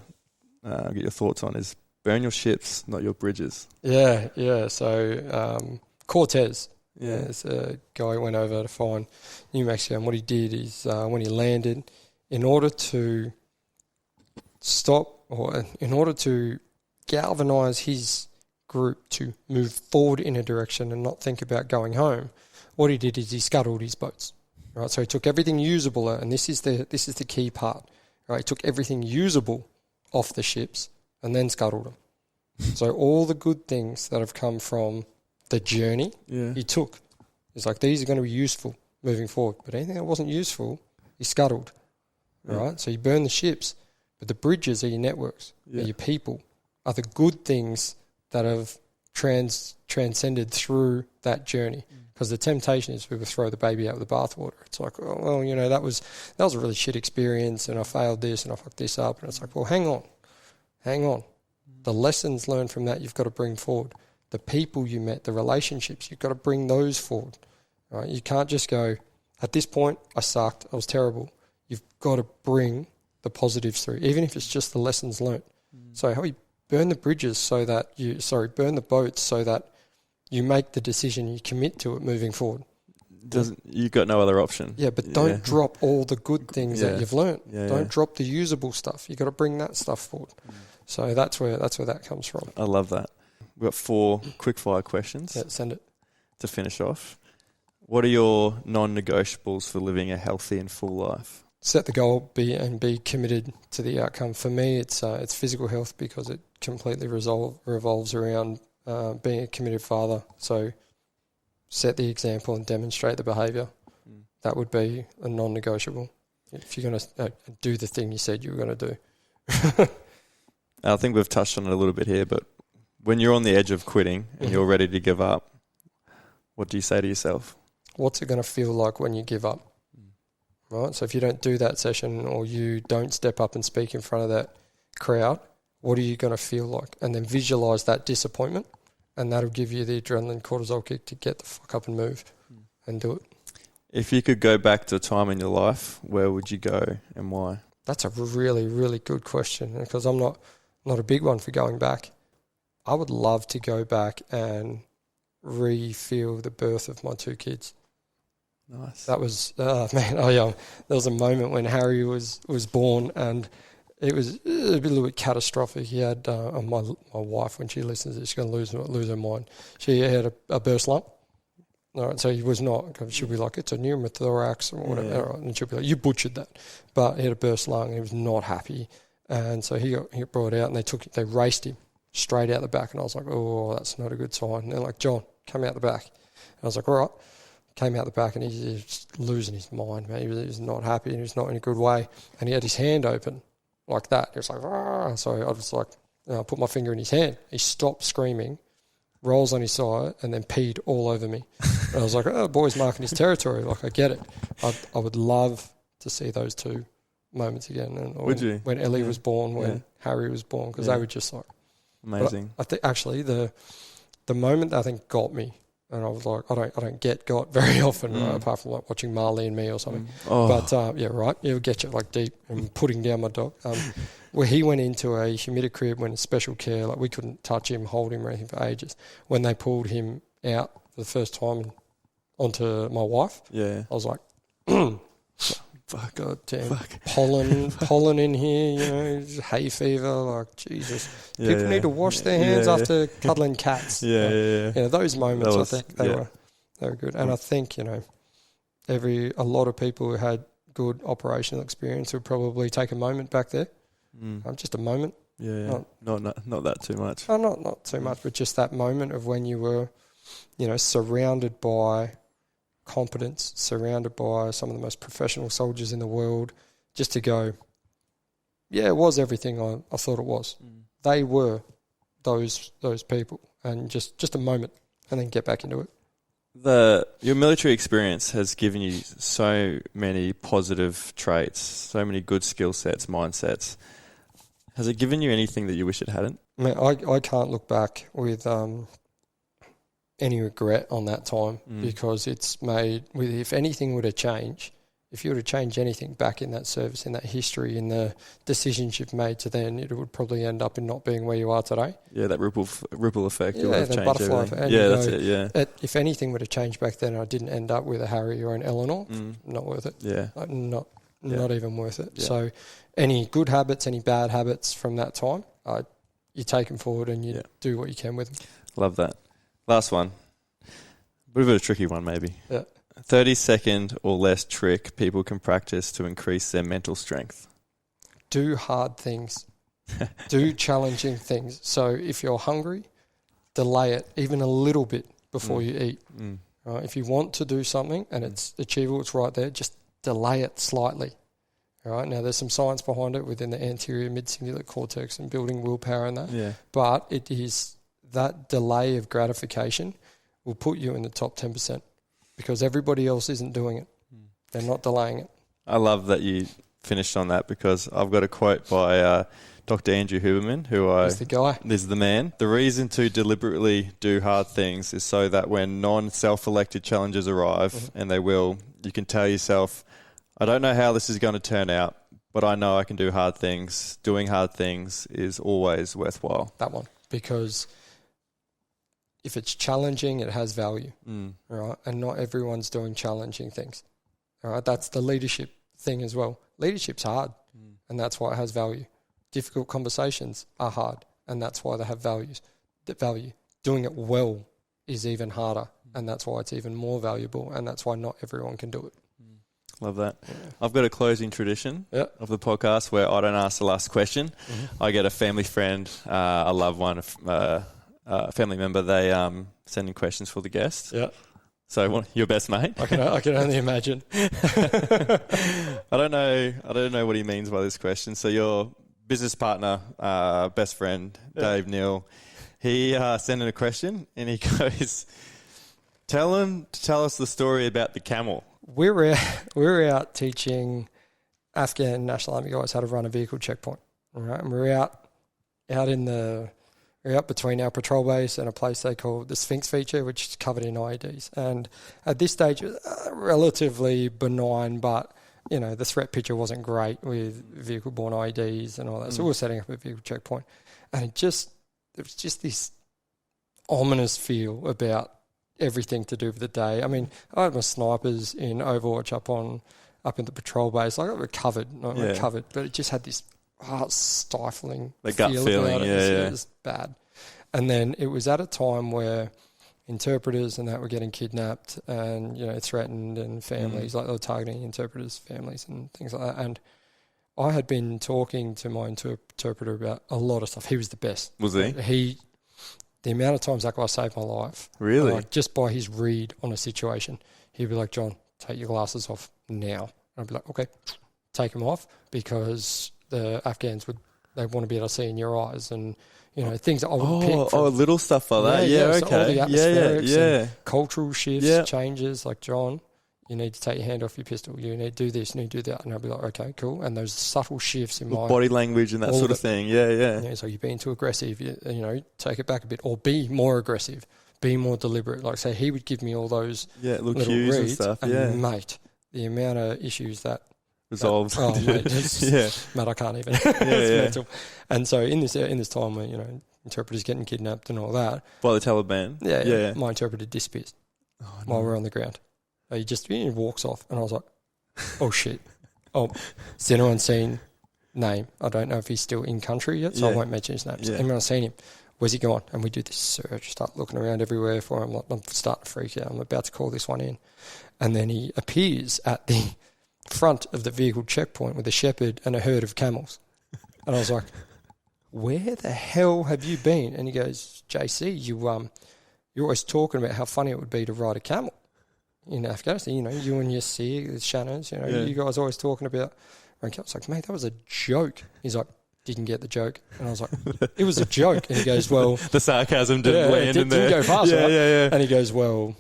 get your thoughts on is, burn your ships, not your bridges.
Yeah. So Cortez, it's a guy who went over to find New Mexico, and what he did is when he landed, in order to galvanize his group to move forward in a direction and not think about going home, what he did is he scuttled his boats. Right, so he took everything usable, and this is the key part. Right, he took everything usable off the ships and then scuttled them. So all the good things that have come from the journey, he took. It's like, these are going to be useful moving forward. But anything that wasn't useful, he scuttled. Right, so you burn the ships, but the bridges are your networks, are your people, are the good things that have transcended through that journey. Because the temptation is we would throw the baby out with the bathwater. It's like, oh, well, that was a really shit experience, and I failed this and I fucked this up. And it's like, well, hang on. The lessons learned from that you've got to bring forward. The people you met, the relationships, you've got to bring those forward. Right? You can't just go, at this point, I sucked, I was terrible. You've got to bring the positives through, even if it's just the lessons learned. So how you burn the boats so that you make the decision, you commit to it moving forward.
You've got no other option.
Yeah, but don't drop all the good things that you've learned. Don't drop the usable stuff. You've got to bring that stuff forward. So that's where that comes from.
I love that. We've got 4 quick-fire questions.
Yeah, send it.
To finish off. What are your non-negotiables for living a healthy and full life?
Set the goal, be committed to the outcome. For me, it's physical health, because it completely revolves around being a committed father. So set the example and demonstrate the behaviour. That would be a non-negotiable. If you're going to do the thing you said you were going to do.
I think we've touched on it a little bit here, but when you're on the edge of quitting and you're ready to give up, what do you say to yourself?
What's it going to feel like when you give up? Right. So if you don't do that session, or you don't step up and speak in front of that crowd, what are you going to feel like? And then visualize that disappointment, and that'll give you the adrenaline cortisol kick to get the fuck up and move and do it.
If you could go back to a time in your life, where would you go and why?
That's a really, really good question, because I'm not a big one for going back. I would love to go back and re-feel the birth of my 2 kids.
Nice.
That was, there was a moment when Harry was born, and it was a little bit catastrophic. He had, my wife, when she listens to this, she's going to lose her mind. She had a burst lump. All right, so he was not, she'll be like, it's a pneumothorax or whatever.
Yeah.
Right, and she'll be like, you butchered that. But he had a burst lung, and he was not happy. And so he got brought out, and they raced him straight out the back. And I was like, oh, that's not a good sign. And they're like, John, come out the back. And I was like, all right. Came out the back, and he was just losing his mind, man. He was not happy, and he was not in a good way. And he had his hand open like that. He was like, ah. So I was like, I put my finger in his hand. He stopped screaming, rolls on his side, and then peed all over me. And I was like, oh, the boy's marking his territory. Like, I get it. I would love to see those 2 moments again. And
would you?
When Ellie was born, when Harry was born, because they were just like
amazing.
I think actually the moment that I think got me, and I was like, I don't get got very often, right, apart from like watching Marley and Me or something. But it'll get you like deep, and putting down my dog. Where he went into a humidity crib, went in special care, like we couldn't touch him, hold him or anything for ages. When they pulled him out for the first time onto my wife, I was like, fuck, God damn, pollen in here, hay fever, like Jesus. People need to wash their hands after cuddling cats. Those moments, I think they were good. And I think, a lot of people who had good operational experience would probably take a moment back there. Just a moment
Yeah. Not that too much.
Oh, not too much, but just that moment of when you were, surrounded by competence, surrounded by some of the most professional soldiers in the world, just to go, yeah, it was everything I thought it was. They were those people, and just a moment, and then get back into it.
Your military experience has given you so many positive traits, so many good skill sets, mindsets. Has it given you anything that you wish it hadn't?
I can't look back with any regret on that time, because it's made, if anything were to change, if you were to change anything back in that service, in that history, in the decisions you've made to then, it would probably end up in not being where you are today.
Yeah, that ripple effect.
Yeah, the butterfly effect.
Yeah, that's it, yeah.
If anything were to change back then, I didn't end up with a Harry or an Eleanor, not worth it.
Yeah.
Not even worth it.
Yeah.
So any good habits, any bad habits from that time, you take them forward and you do what you can with them.
Love that. Last one. A bit of a tricky one, maybe.
Yeah.
30-second or less trick people can practice to increase their mental strength.
Do hard things. Do challenging things. So if you're hungry, delay it even a little bit before you eat. Right? If you want to do something and it's achievable, it's right there, just delay it slightly. All right. Now, there's some science behind it within the anterior mid-cingulate cortex and building willpower and that.
Yeah.
But it is that delay of gratification will put you in the top 10%. Because everybody else isn't doing it. They're not delaying it.
I love that you finished on that, because I've got a quote by Dr. Andrew Huberman,
He's the guy.
This is the man. The reason to deliberately do hard things is so that when non-self-elected challenges arrive, and they will, you can tell yourself, I don't know how this is going to turn out, but I know I can do hard things. Doing hard things is always worthwhile.
That one. Because if it's challenging, it has value, right? And not everyone's doing challenging things, all right? That's the leadership thing as well. Leadership's hard, and that's why it has value. Difficult conversations are hard, and that's why they have value. Doing it well is even harder, and that's why it's even more valuable, and that's why not everyone can do it.
Love that. Yeah. I've got a closing tradition of the podcast where I don't ask the last question. I get a family friend, a loved one, family member, they send in questions for the guest. Yeah. So your best mate.
I can only imagine.
I don't know what he means by this question. So your business partner, best friend, Dave Neal, he sent in a question and he goes, tell him to tell us the story about the camel.
We were out teaching Afghan National Army guys how to run a vehicle checkpoint. All right, and we're out between our patrol base and a place they call the Sphinx feature, which is covered in IEDs. And at this stage, it was relatively benign, but, the threat picture wasn't great with vehicle-borne IEDs and all that. So we were setting up a vehicle checkpoint. And there was just this ominous feel about everything to do with the day. I mean, I had my snipers in Overwatch up in the patrol base. I got it covered, but it just had this heart-stifling
gut feeling,
about it. It was bad. And then it was at a time where interpreters and that were getting kidnapped and, threatened, and families, like they were targeting interpreters' families and things like that. And I had been talking to my interpreter about a lot of stuff. He was the best.
Was he?
The amount of times that guy saved my life.
Really?
Just by his read on a situation. He'd be like, John, take your glasses off now. And I'd be like, okay, take them off, because the Afghans they want to be able to see in your eyes, and things that I would pick from,
little stuff like that. Yeah, okay.
So all the atmospherics and cultural shifts, changes. Like, John, you need to take your hand off your pistol. You need to do this, you need to do that. And I'd be like, okay, cool. And those subtle shifts in my
body language and that sort of thing. Yeah.
So you're being too aggressive. Take it back a bit, or be more aggressive, be more deliberate. Like, say, he would give me all those
little cues
reads,
and stuff.
And mate, the amount of issues that
resolved.
Mate, I can't even. It's mental. And so in this time where interpreters getting kidnapped and all that
by the Taliban,
my interpreter disappears while we're on the ground. He walks off, and I was like, oh shit. Oh, has anyone seen name? I don't know if he's still in country yet, so I won't mention his name. Has anyone seen him? Where's he gone? And we do this search, start looking around everywhere for him. I'm starting to freak out. I'm about to call this one in. And then he appears at the front of the vehicle checkpoint with a shepherd and a herd of camels. And I was like, where the hell have you been? And he goes, JC, you're always talking about how funny it would be to ride a camel in Afghanistan. You know, you and your Sig, the Shannons, you know, you guys always talking about. I was like, mate, that was a joke. He's like, didn't get the joke. And I was like, it was a joke. And he goes, well...
the sarcasm didn't land in there.
Didn't go fast, right?
Yeah.
And he goes, well...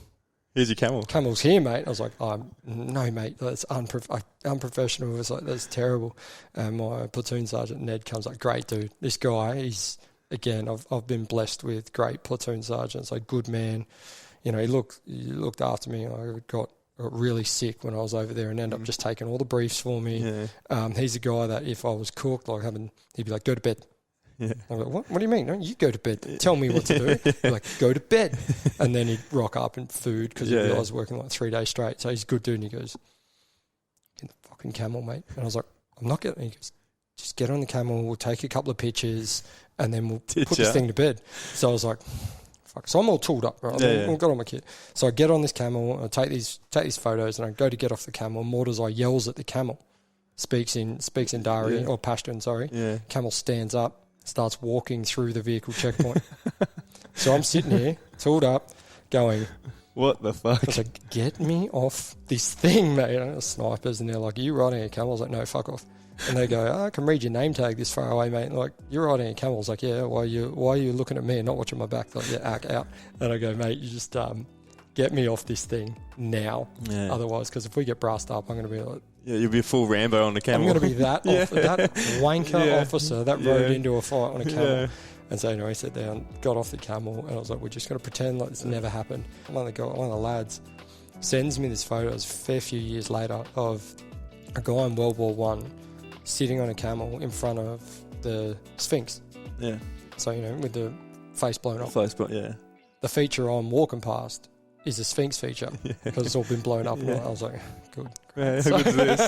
here's your camel.
Camel's here, mate. I was like, no, mate, that's unprofessional. It was like, that's terrible. And my platoon sergeant, Ned, comes like, great dude. This guy, he's, again, I've been blessed with great platoon sergeants, like good man. You know, he looked after me. I got really sick when I was over there and ended up just taking all the briefs for me. Yeah. He's a guy that if I was cooked, like he'd be like, go to bed. Yeah. I'm like, what do you mean? No, you go to bed. Tell me what to do. He'd like, go to bed. And then he'd rock up in food because he realised I was working like 3 days straight. So he's a good dude. And he goes, get the fucking camel, mate. And I was like, I'm not getting. He goes, just get on the camel. We'll take a couple of pictures and then we'll put this thing to bed. So I was like, fuck. So I'm all tooled up, right? I've got on my kit. So I get on this camel. I take these photos and I go to get off the camel. Mordazai yells at the camel, speaks in Dari or Pashtun, sorry. Yeah. Camel stands up. Starts walking through the vehicle checkpoint. So I'm sitting here, tooled up, going,
what the fuck?
I was like, get me off this thing, mate. And snipers, and they're like, are you riding a camel? I was like, no, fuck off. And they go, I can read your name tag this far away, mate. Like, you're riding a camel. I was like, yeah, why are you looking at me and not watching my back? They're like, yeah, out. And I go, mate, you just get me off this thing now. Yeah. Otherwise, because if we get brassed up, I'm going to be like,
yeah, you'll be a full Rambo on the camel.
I'm going to be that wanker officer that rode into a fight on a camel. Yeah. And so anyway, he sat down, got off the camel, and I was like, we're just going to pretend like this never happened. One of the lads sends me this photo, it was a fair few years later, of a guy in World War I sitting on a camel in front of the Sphinx. Yeah. So, you know, with the face blown off. The feature I'm walking past is a Sphinx feature because it's all been blown up. And I was like, good.
Yeah, so. Good this.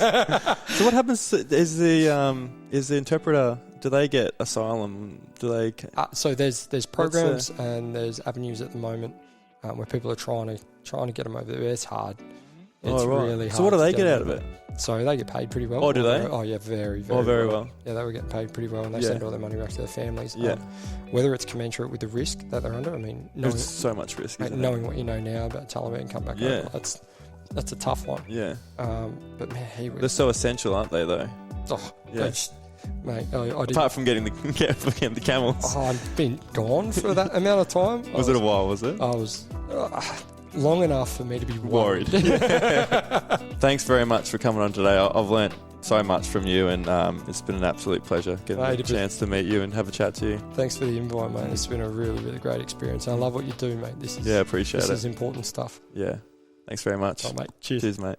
So what happens? Is the interpreter? Do they get asylum? Do they?
So there's programs and there's avenues at the moment where people are trying to get them over there. It's hard. It's really hard.
So what do they get out of it?
So they get paid pretty well.
Oh, do they?
Oh yeah, very
very well.
Yeah, they were getting paid pretty well, and they send all their money back to their families. Yeah. Whether it's commensurate with the risk that they're under, I mean,
there's so much risk.
Knowing what you know now about Taliban and come back over, that's a tough one. Yeah. But man, they're
so essential, aren't they? Though.
Oh, yeah. Mate,
apart from getting the camels.
Oh, I've been gone for that amount of time.
Was it a while? Was it?
I was. Long enough for me to be worried.
Thanks very much for coming on today. I've learnt so much from you, and it's been an absolute pleasure getting a chance to meet you and have a chat to you. Thanks for the invite, mate. It's been a really, really great experience. I love what you do, mate. This is appreciate it. This is important stuff. Yeah. Thanks very much. All right, mate. Cheers, mate.